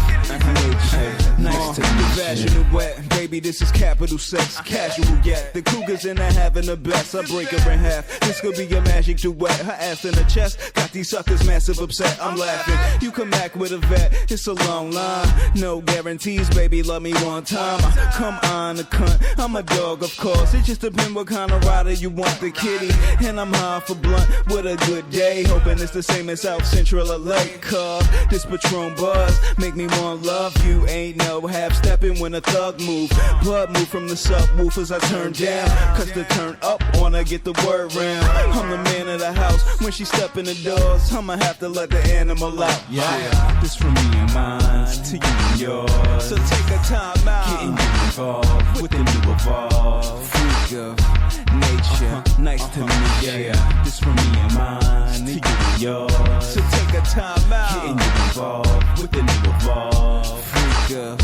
nature, nice to meet you. Vaginal wet, baby, this is capital sex, casual yet. The cougars in there having the best. I break her in half. This could be a magic duet. Her ass in the chest, got these suckers massive upset. I'm laughing. You come back with a vet. It's a long line, no guarantees, baby. Love me one time. Come on, a cunt. I'm a dog, of course. It just depends what kind of rider you want, the kitty. And I'm high for blunt with a good day. Hoping it's the same as South Central LA. Cause this Patron buzz make me want love you. Ain't no half stepping when a thug move. Blood move from the subwoofers I turn down. Cause the turn up wanna get the word round. I'm the man of the house. When she step in the doors, I'ma have to let the animal out. Yeah, this from me and mine to you and yours. So take a time out, getting you involved with the new evolve. Freak of nature, nice to meet you. This from me and mine to you and yours. So take a time out, getting you involved with the new evolve. Freak of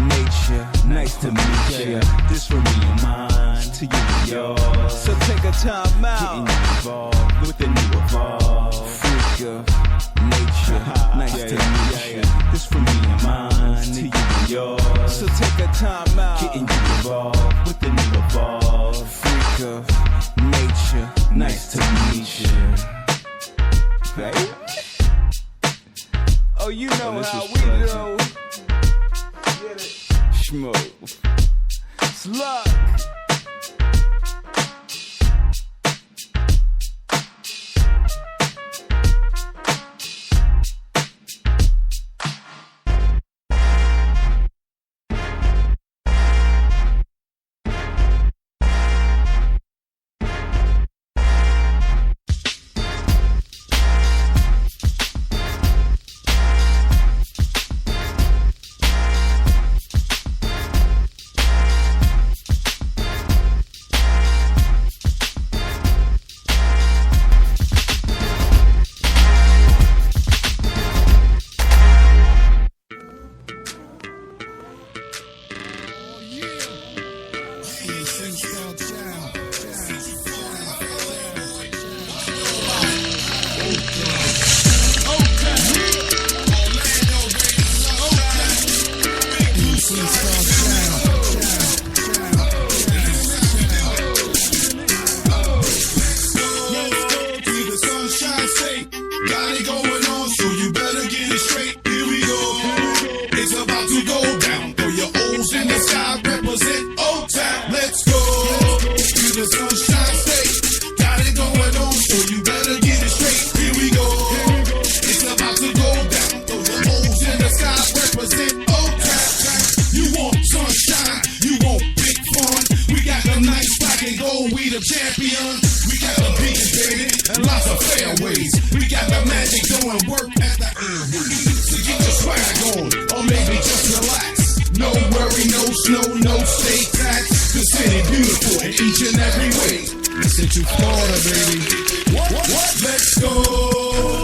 nature, nice to meet you. This from me and mine to you and yours. So take a time out, getting you involved with the new evolve. Freak of nature, nice to meet you. This from me and mine to you and yours. So take a time out, getting you involved with the new evolve. Freak of nature, nice to meet you. Baby. Oh, you know how we do. Smoke. Slug. the Sunshine State. Got it going on, so you better get it straight. Here we go. It's about to go down. Throw your O's in the sky, represent Old Town. You want sunshine, you want big fun. We got the nice black and gold, we the champions. We got the beats, baby, and lots of fairways. We got the magic doing work at the airways. So get your swag on, or maybe just relax. No worry, no snow, no state tax. The city beautiful in each and every way. Central Florida, baby. What? Let's go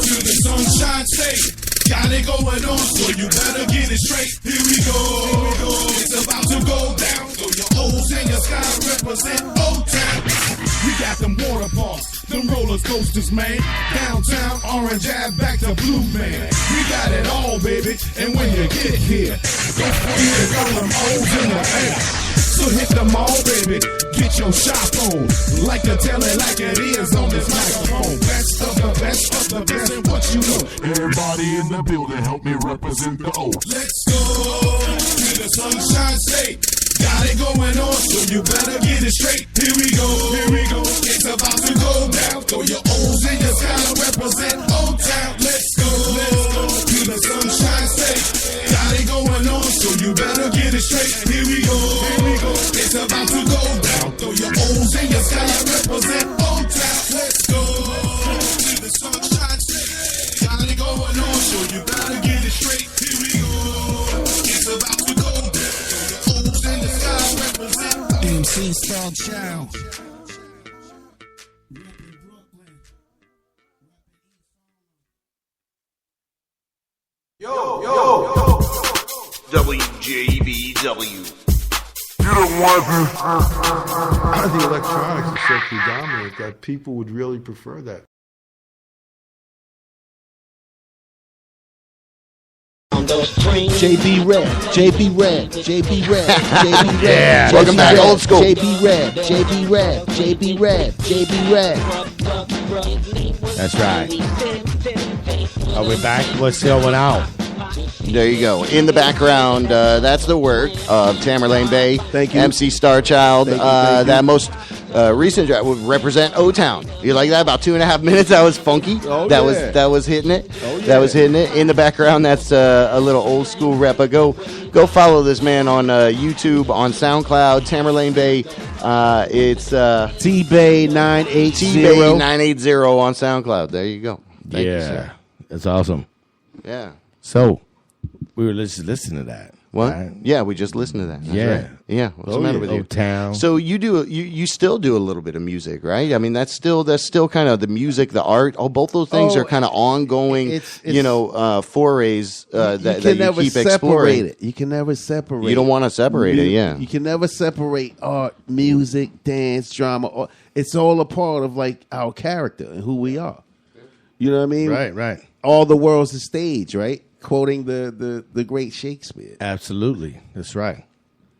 to the Sunshine State. Got it going on, so you better get it straight. Here we go. It's about to go down. Throw your O's in your sky, represent Old Town. We got them water parks, them roller coasters, man. Downtown, Orange Ave, back to Blue Man. We got it all, baby. And when you get here, don't forget to throw them O's in the air. So hit the mall, baby. Get your shop on. Like to tell it like it is on this microphone. Best of the best of the best. And what you know. Everybody in the building, help me represent the O. Let's go to the Sunshine State. Got it going on, so you better get it straight. Here we go. It's about to go down. Throw your O's in your sky, represent Old Town. Let's go to the Sunshine State. Got it going on, so you better get it straight. Here we go. It's about to go down. Throw your O's in your sky, represent Old Town. Let's go to the Sunshine State. Got it going on, so you better get it straight. Here we go. It's about to go down. Throw your O's in the sky, represent MC Star Child. Yo. WJBW. You don't want the electronics is so predominant that people would really prefer that. JB Red, JB Red, JB Red, JB Red. Yeah. Welcome back, Old School. JB Red, JB Red, JB Red, JB Red. That's right. Are we back? What's going on? There you go. In the background, that's the work of Tamerlane Bey. Thank you. MC Starchild. Thank you. That most recent track would represent O-Town. You like that? About 2.5 minutes. That was funky. Oh, that yeah. that was hitting it. Oh, yeah. That was hitting it. In the background, that's a little old school rep. But go follow this man on YouTube, on SoundCloud, Tamerlane Bey. It's T-Bay 980. T-Bay 980 on SoundCloud. There you go. Thank you, sir. That's awesome. Yeah. So we were listening to that. What? Right? Yeah, we just listened to that. That's Yeah. right. Yeah. What's the matter with you? O-Town. So you still do a little bit of music, right? I mean, that's still kind of the music, the art. Both those things are kind of ongoing. Forays that you never keep separate exploring. it. You can never separate. You don't want to separate it. Yeah. You can never separate art, music, dance, drama. It's all a part of like our character and who we are. You know what I mean? Right. All the world's a stage, right? Quoting the great Shakespeare. Absolutely. That's right.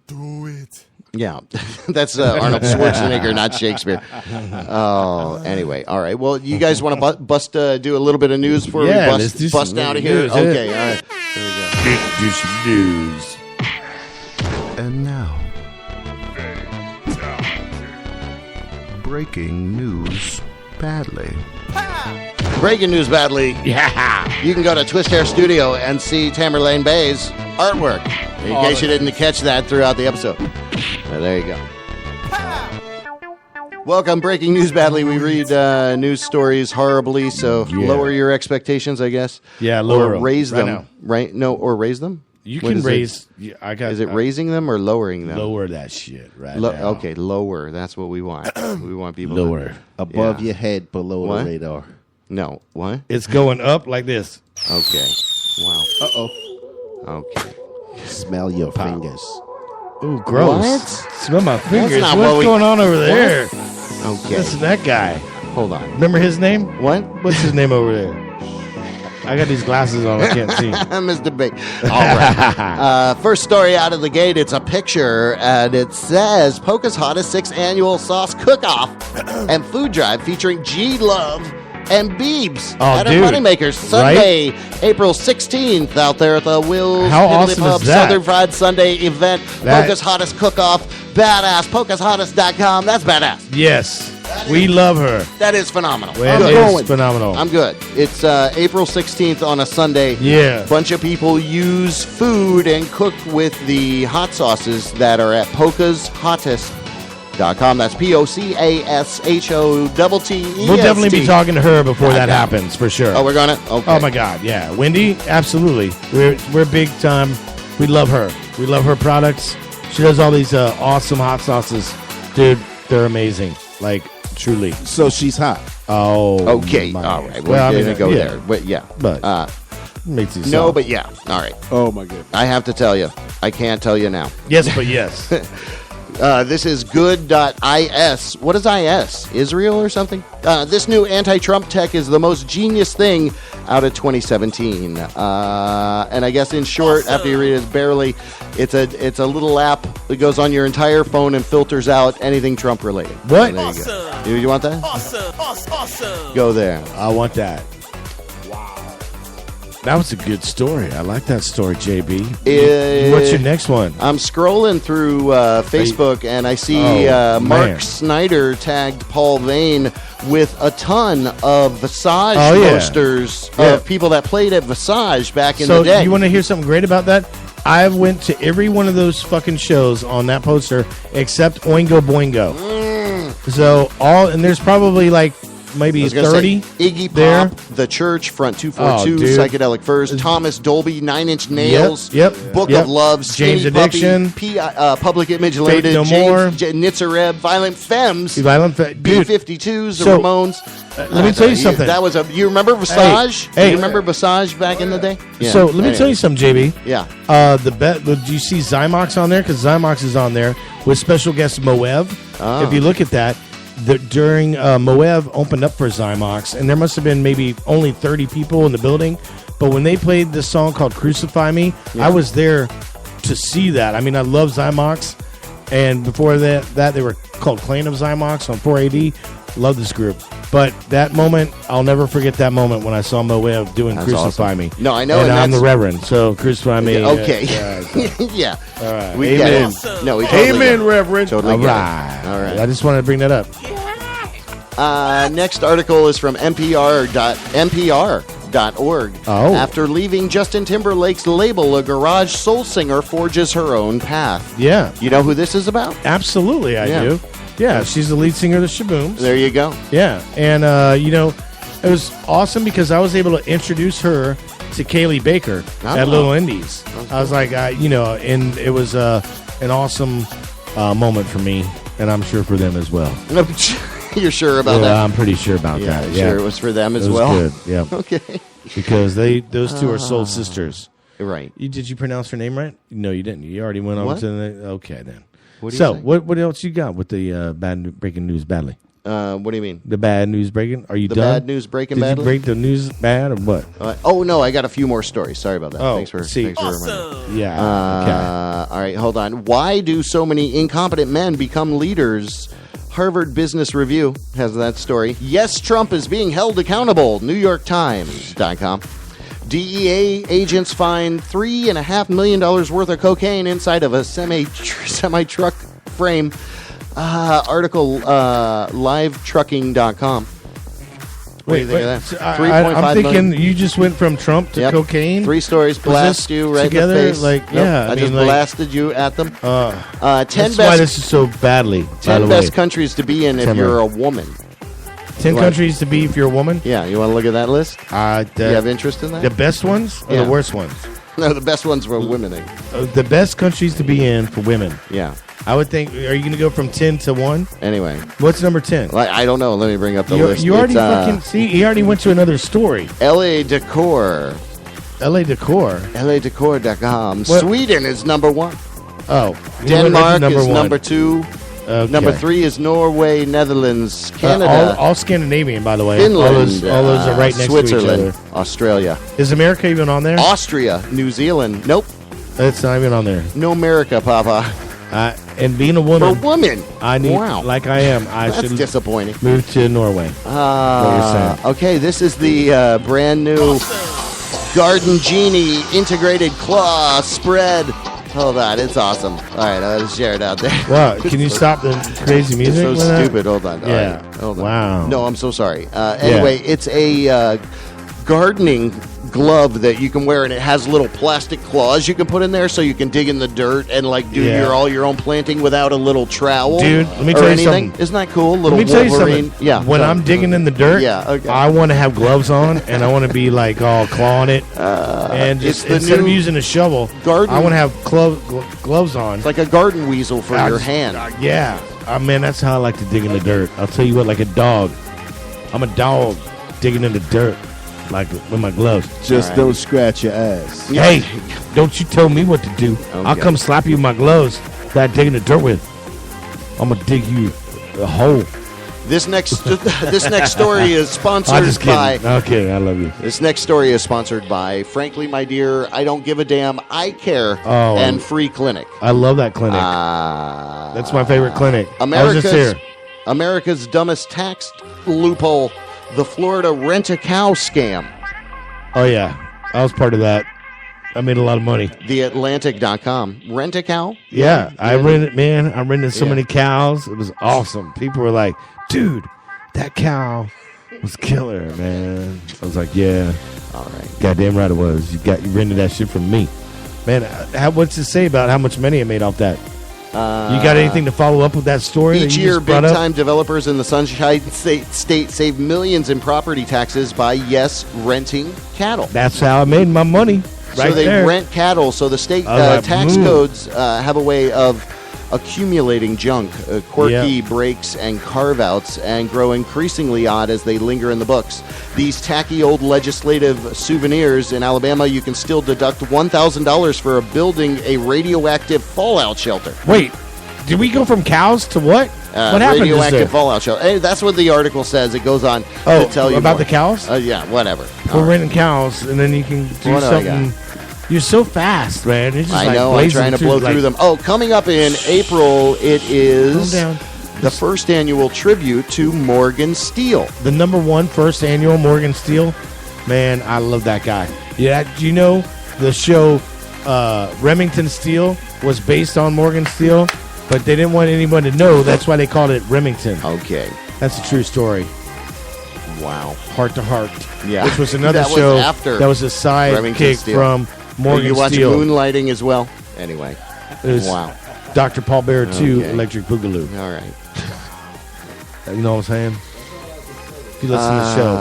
Do it. Yeah. That's Arnold Schwarzenegger, not Shakespeare. Oh, anyway. All right. Well, you guys want to do a little bit of news before we bust out of here? News, okay. All right. There we go. Do some news. And now, breaking news badly. Breaking news badly. Yeah. You can go to Twist Hair Studio and see Tamerlane Bey's artwork. In case you didn't catch that throughout the episode. There you go. Welcome, Breaking News Badly. We read news stories horribly, so lower your expectations, I guess. Yeah, lower or raise them. them. Right? No, or raise them? You can raise. Is it raising them or lowering them? Lower that shit right now. Okay, lower. That's what we want. We want people lower. Above your head, below the radar. No. What? It's going up like this. Okay. Wow. Uh-oh. Okay. Smell your fingers. Ooh, gross. What? Smell my fingers. Not What's going on over there? Okay. Listen to that guy. Hold on. Remember his name? What? What's his name over there? I got these glasses on. I can't see. Mr. Big. All right. First story out of the gate. It's a picture, and it says Polka's Hottest 6th Annual Sauce Cook-Off and Food Drive featuring G-Love and Beebs at our Moneymakers Sunday, April 16th out there at the Will's How Piddly awesome Pub is that? Southern Fried Sunday event. Polka's Hottest Cook-Off. badass. PocusHottest.com. That's badass. Yes. We love her. That is phenomenal. Well, it's phenomenal. I'm good. It's April 16th on a Sunday. Yeah. Bunch of people use food and cook with the hot sauces that are at PocusHottest.com. That's PocasHottest. We'll definitely be talking to her before that happens, for sure. Oh, we're going to? Okay. Oh, my God, yeah. Wendy, absolutely. We're big time. We love her. We love her products. She does all these awesome hot sauces. Dude, they're amazing. Like, truly. So she's hot. Oh. Okay. All right. We're going to go there. But, yeah. But makes you no, sound. but yeah. All right. Oh, my goodness. I have to tell you. I can't tell you now. Yes, but yes. This is good.is. What is IS? Israel or something? This new anti-Trump tech is the most genius thing out of 2017. And I guess in short, after you read it, it's a little app that goes on your entire phone and filters out anything Trump related. What? There you go. You want that? Awesome. Go there. I want that. That was a good story. I like that story, JB. What's your next one? I'm scrolling through Facebook, and I see Mark Snyder tagged Paul Vane with a ton of Visage posters of people that played at Visage back in the day. So you want to hear something great about that? I went to every one of those fucking shows on that poster except Oingo Boingo. So and there's probably like maybe 30 Iggy Pop, there. The Church, Front 242, Psychedelic Furs, Thomas Dolby, Nine Inch Nails, Book of Love, James Skinny Addiction, Puppy, Public Image Limited, No More, Nitzareb, Violent Femmes, B-52s, the Ramones. Let me tell you something. That was you remember Visage? Hey. You remember Visage back in the day? Yeah. So let me tell you something, JB. Yeah. Did you see Zymox on there? Because Zymox is on there with special guest Moev. Oh. If you look at that, during Moev opened up for Zymox, and there must have been maybe only 30 people in the building. But when they played this song called Crucify Me, I was there to see that. I mean, I love Zymox. And before that they were called Clan of Zymox on 4AD. Love this group. But that moment, I'll never forget that moment when I saw Moev doing Crucify Me. No, I know. And I'm the Reverend, so Crucify Me. Okay. Yeah. All right. We get it. No, we totally Amen, Reverend. Totally All get right. it. All right. I just wanted to bring that up. Next article is from NPR.org. Oh. After leaving Justin Timberlake's label, a garage soul singer forges her own path. Yeah. You know who this is about? Absolutely, I do. Yeah, she's the lead singer of the Shabooms. There you go. Yeah, and it was awesome because I was able to introduce her to Kaylee Baker at Little Indies. I was like, and it was an awesome moment for me, and I'm sure for them as well. You're sure about that? I'm pretty sure about that. Yeah, sure it was for them as it was well. Good. Yeah. Okay. Because those two are soul sisters. Right. Did you pronounce her name right? No, you didn't. You already went on to the. Okay, then. What do you say? What else you got with the breaking news badly? What do you mean? The bad news breaking? Are you the done? Bad news breaking Did badly? you break the news bad or what? Oh no, I got a few more stories. Sorry about that. Oh, thanks for reminding. Yeah. All right, hold on. Why do so many incompetent men become leaders? Harvard Business Review has that story. Yes, Trump is being held accountable. NewYorkTimes.com. DEA agents find $3.5 million worth of cocaine inside of a semi-truck frame. Article livetrucking.com. What do you think of that? I'm thinking you just went from Trump to cocaine. 3 stories blast you right together, in the face. I just blasted you at them. 10 that's best, why this is so badly. 10 best countries to be in if you're a woman. 10 countries to be if you're a woman? Yeah, you want to look at that list? Do you have interest in that? The best ones or the worst ones? No, the best ones for women. The best countries to be in for women. Yeah. I would think, are you going to go from 10 to 1? Anyway. What's number 10? I don't know. Let me bring up the list. You already he already went to another story. LA Decor. LA Decor? LADecor.com. Sweden is number 1. Oh. Denmark is one. number 2. Okay. Number 3 is Norway, Netherlands, Canada. All Scandinavian, by the way. Finland. All those are right next Switzerland, to each other. Australia. Is America even on there? Austria, New Zealand. Nope. It's not even on there. No America, Papa. And being a woman. For a woman. I need, like I am, I That's should disappointing. Move to Norway. Okay, this is the brand new Garden Genie integrated claw spread. Hold on, it's awesome. All right, I'll just share it out there. Wow, can you stop the crazy music? It's so stupid. Hold on. Yeah. Right. Hold on. Wow. No, I'm so sorry. Anyway, it's a gardening glove that you can wear, and it has little plastic claws you can put in there so you can dig in the dirt and like do all your own planting without a little trowel. Dude, let me tell you something. Isn't that cool? Little let me tell you Wolverine. something. Yeah. When I'm digging in the dirt, okay. I want to have gloves on, and I want to be like all clawing it, and just instead of using a shovel, I want to have gloves on. It's like a garden weasel for your hand. Yeah. Man, that's how I like to dig in the dirt. I'll tell you what, like a dog. I'm a dog digging in the dirt. Like with my gloves. Just don't scratch your ass. Hey, don't you tell me what to do. Okay. I'll come slap you with my gloves that I dig in the dirt with. I'm gonna dig you a hole. This next story is sponsored by. Okay, I love you. This next story is sponsored by, frankly, my dear, I don't give a damn. I care and free clinic. I love that clinic. That's my favorite clinic. America's dumbest tax loophole. The Florida rent-a-cow scam. Oh, yeah. I was part of that. I made a lot of money. TheAtlantic.com. Rent-a-cow? Yeah. I rented so many cows. It was awesome. People were like, dude, that cow was killer, man. I was like, yeah. All right. Goddamn right it was. You rented that shit from me. Man, what's it say about how much money I made off that? You got anything to follow up with that story? Each year, big-time developers in the Sunshine State save millions in property taxes by, renting cattle. That's how I made my money. So they rent cattle. So the state tax codes have a way of accumulating junk, quirky breaks and carve-outs, and grow increasingly odd as they linger in the books. These tacky old legislative souvenirs in Alabama, you can still deduct $1,000 for building a radioactive fallout shelter. Wait, did we go from cows to what? What happened? Radioactive fallout shelter. Hey, that's what the article says. It goes on to tell you about more. The cows? Yeah, whatever. We're renting cows, and then you can do something. You're so fast, man. It's just I know. I'm trying to blow through them. Oh, coming up in April, it is the first annual tribute to Morgan Steele. The number one first annual Morgan Steele. Man, I love that guy. Yeah, do you know the show Remington Steele was based on Morgan Steele, but they didn't want anyone to know. That's why they called it Remington. Okay. That's a true story. Wow. Heart to Heart. Yeah. Which was another show that was a sidekick from Morgan you watch Steele. Moonlighting as well? Anyway. It was Dr. Paul Bear 2, Electric Boogaloo. All right. You know what I'm saying? If you listen to the show.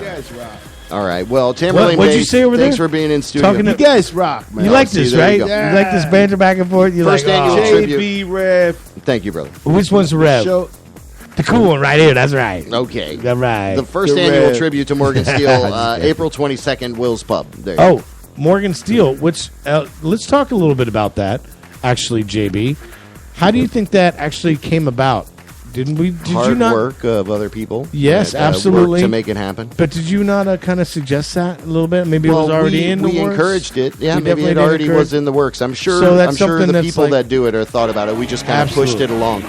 You guys rock. All right. Well, Tamerlane Bey, what'd you say over there? thanks for being in studio. You guys rock, man. You like this, right? You like this banter back and forth? You First like, annual tribute. JB Rev. Thank you, brother. Which one's the Rev? The cool one right here. That's right. Okay. All right. The first annual tribute to Morgan Steele, April 22nd, Will's Pub. There you go. Morgan Steele, which let's talk a little bit about that, actually, JB. How do you think that actually came about? Did you not work of other people? Yes, that, absolutely, to make it happen. But did you not kind of suggest that a little bit? Maybe it was already in the works. We encouraged it. Yeah, maybe it already was in the works. I'm sure. I'm sure the people that do it are thought about it. We just kind of pushed it along.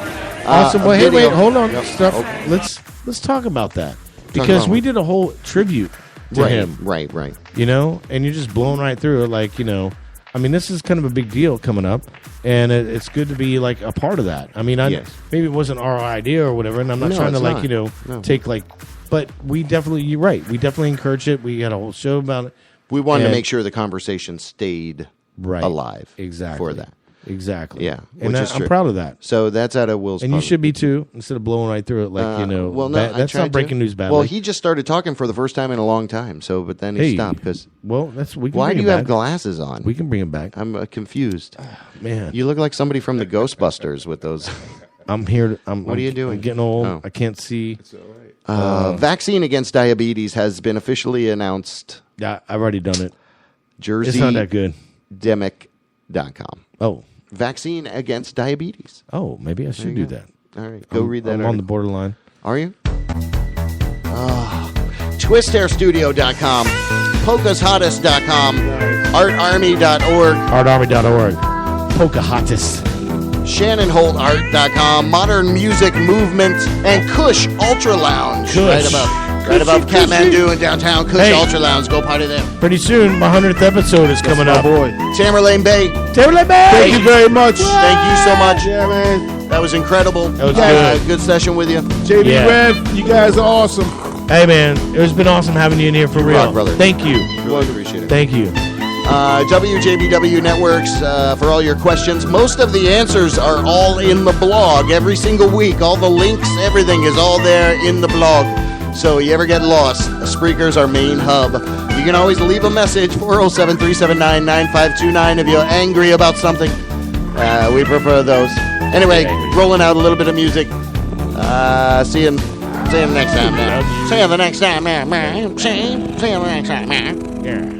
Awesome. Well, hey, wait, hold on. Okay. Let's talk about that because we did a whole tribute to him. Right. You know, and you're just blowing right through it, like, you know. I mean, this is kind of a big deal coming up, and it's good to be like a part of that. I mean, maybe it wasn't our idea or whatever, and I'm not trying to take but we definitely, you're right. We definitely encourage it. We had a whole show about it. We wanted to make sure the conversation stayed alive. Exactly. For that. Exactly. Yeah, and I'm proud of that. So that's out of Will's. And you should be too. Instead of blowing right through it, like that's not breaking news badly. Well, he just started talking for the first time in a long time. So, but then he stopped because. Well, why do you have glasses on? We can bring him back. I'm confused. Man, you look like somebody from the Ghostbusters with those. I'm here. What are you doing? I'm getting old. I can't see. It's all right. Vaccine against diabetes has been officially announced. Yeah, I've already done it. Jersey. It's not that good. Demic.com. Oh. Vaccine against diabetes. Oh, maybe I should do that. All right, go read that. I'm on the borderline. Are you? TwistHairStudio.com, PocasHottest.com, ArtArmy.org, ArtArmy.org, Pocahontas, ShannonHoltArt.com, Modern Music Movement, and Kush Ultra Lounge. Kush. Right about Right above Kathmandu in downtown Kush Ultra Lounge. Go party there. Pretty soon, my 100th episode is coming up. Boy. Tamerlane Bey. Tamerlane Bey! Thank you very much. Thank you so much. Yeah, man. That was incredible. That was good. Good session with you. JB Rev, you guys are awesome. Hey, man. It's been awesome having you in here for real. Rock, brother. Thank you. Really appreciate it. Thank you. WJBW Networks for all your questions. Most of the answers are all in the blog every single week. All the links, everything is all there in the blog. So you ever get lost, Spreaker's our main hub. You can always leave a message, 407-379-9529 if you're angry about something. We prefer those. Anyway, rolling out a little bit of music. See you next time, man. See you the next time, man. See you the next time, man. Yeah.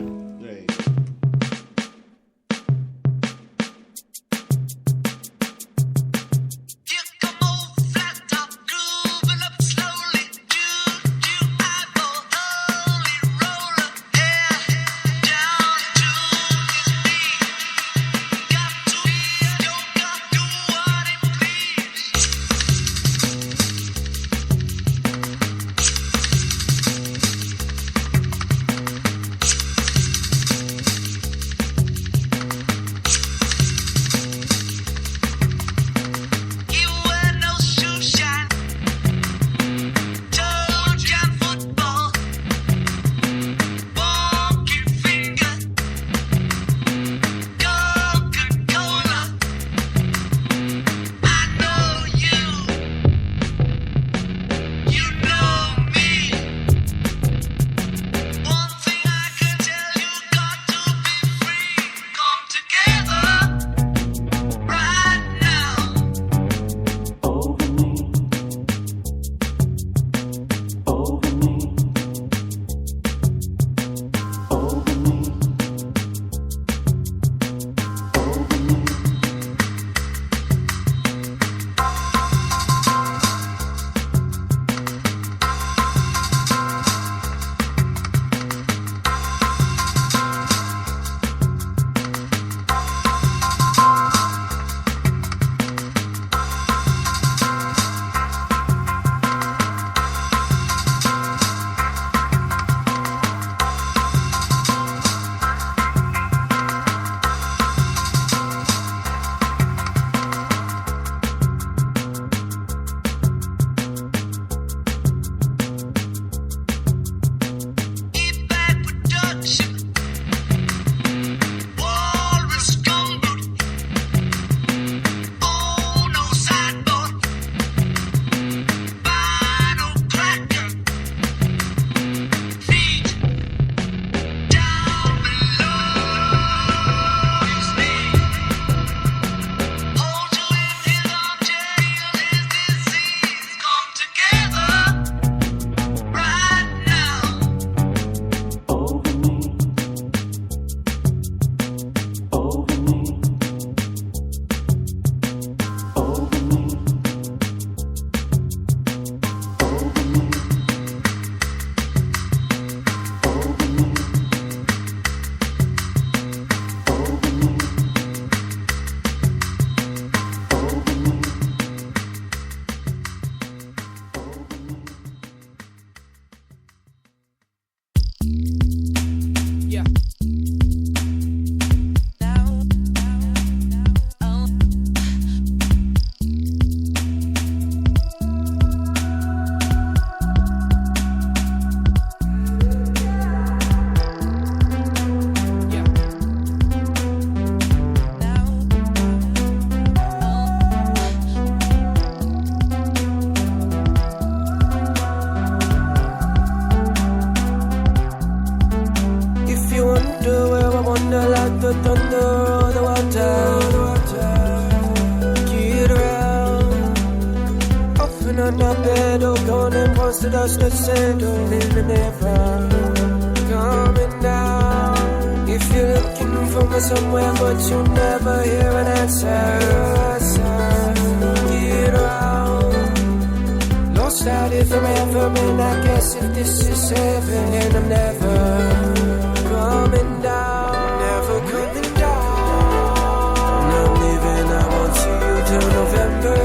to dust and sandal, living never coming down. If you're looking for me somewhere, but you never hear an answer, get around. Lost out here forever, and I guess if this is heaven, and I'm never coming down, never coming down. I'm leaving, I won't see you till November.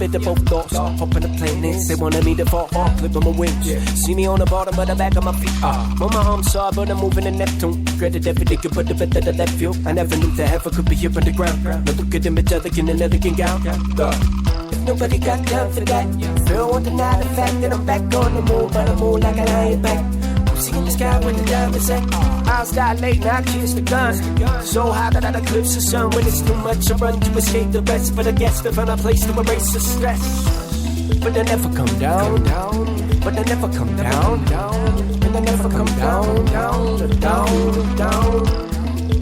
bit of both thoughts. Hop in the plane, they wanted me to fall off, flipping my wings. See me on the bottom of the back of my feet. On my arms saw, but I'm moving in Neptune. Credit everything, but the better that left you. I never knew that heaven could be here on the ground. Now look at them, each other in an elegant gown. If nobody got time for that, Phil won't deny the fact that I'm back on the moon, but I move like an iron back. See in the sky with the diamonds at. I'll dilate, now kiss the gun. So high that I'd eclipse the sun. When it's too much, I run to escape the rest. For the guests to find a place to erase the stress. But they never come down. But they never come down. And they never come down.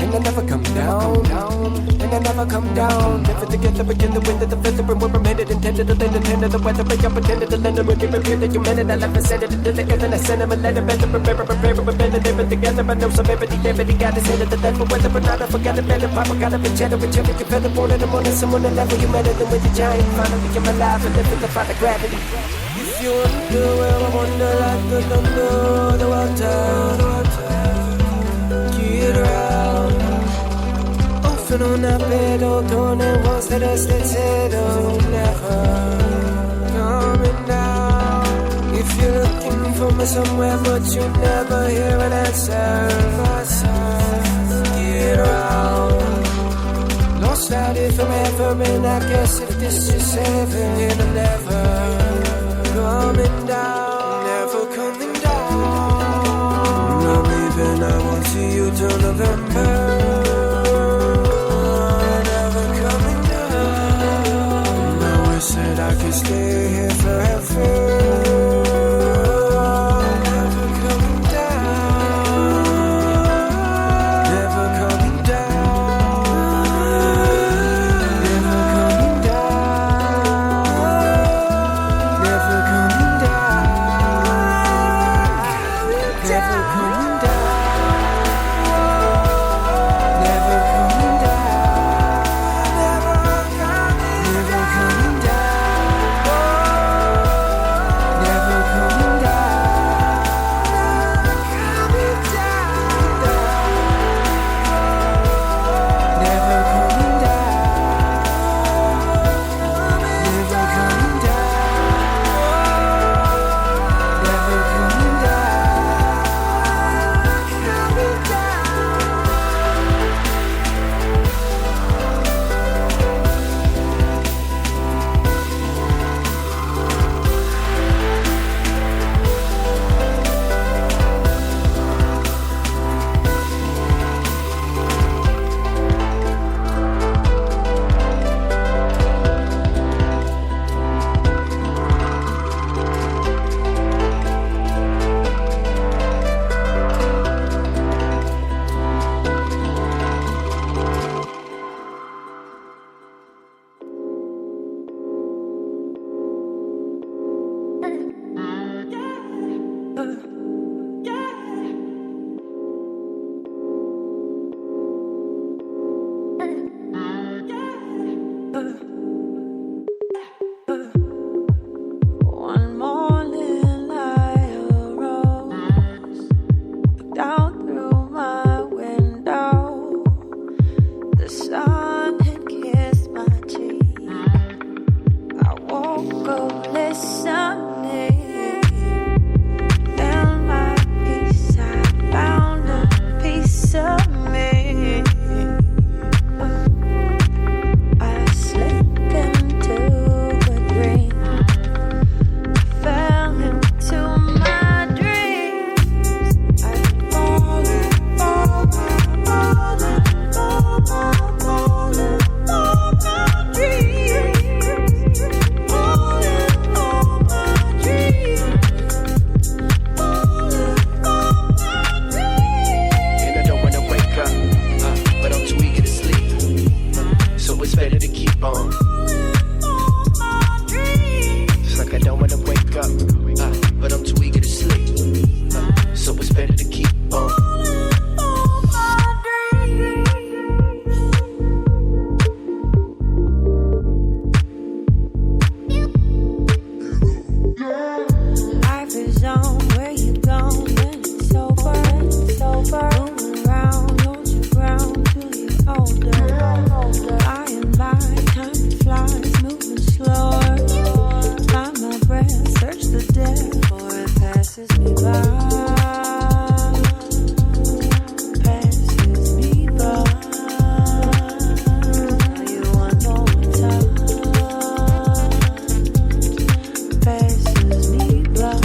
And they never come down. And they never come down. Never together again, the wind of the feather. And we're headed intended to lend a tend to the weather. But I pretended to lend them. Give a fear that you meant it. I left and sent it to the together. And I sent them a letter. Better prepare, better never together. I know severity, got his head at the level. Whether or not I forgot it better. Papa got up and cheddar. Whichever you better born in the morning. Someone that level you met it. Then with the giant. Finally, I'm alive and living the fight of gravity. If you wonder where I wonder, like the thunder, the water. Get around. Often on that bed, all torn and once that I said, oh, never coming down. If you're looking for me somewhere, but you never hear an answer, get around. Lost out if I'm ever in, I guess if this is heaven, then I'm never coming down, never coming down. Not leaving, I won't see you till November. Never coming down. I wish that I could stay here forever. Never coming down. Never coming down. Never coming down. Never coming down. Never coming down. passes me by. Passes me by. You want more time. Passes me by.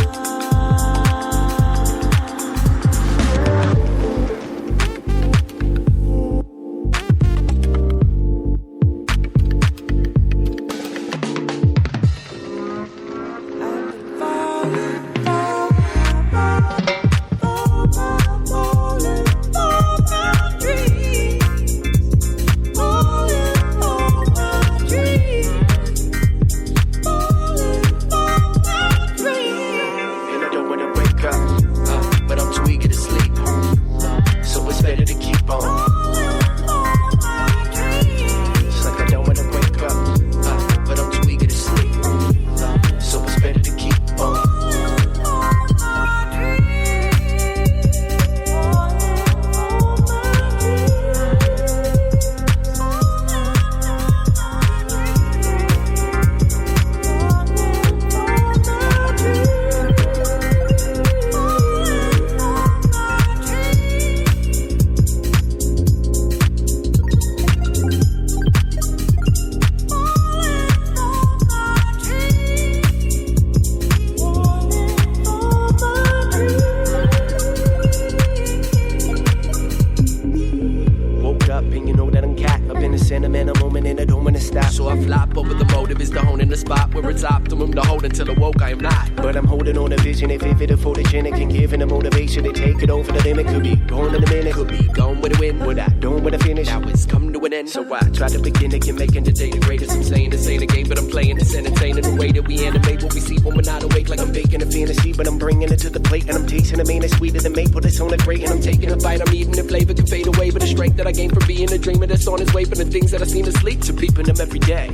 On his way, but the things that I seem to sleep to peeping them every day.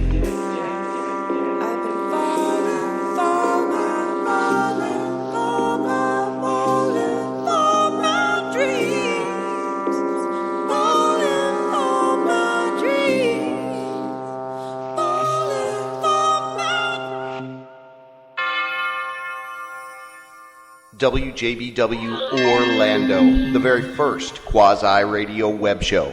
WJBW Orlando, the very first quasi-radio web show.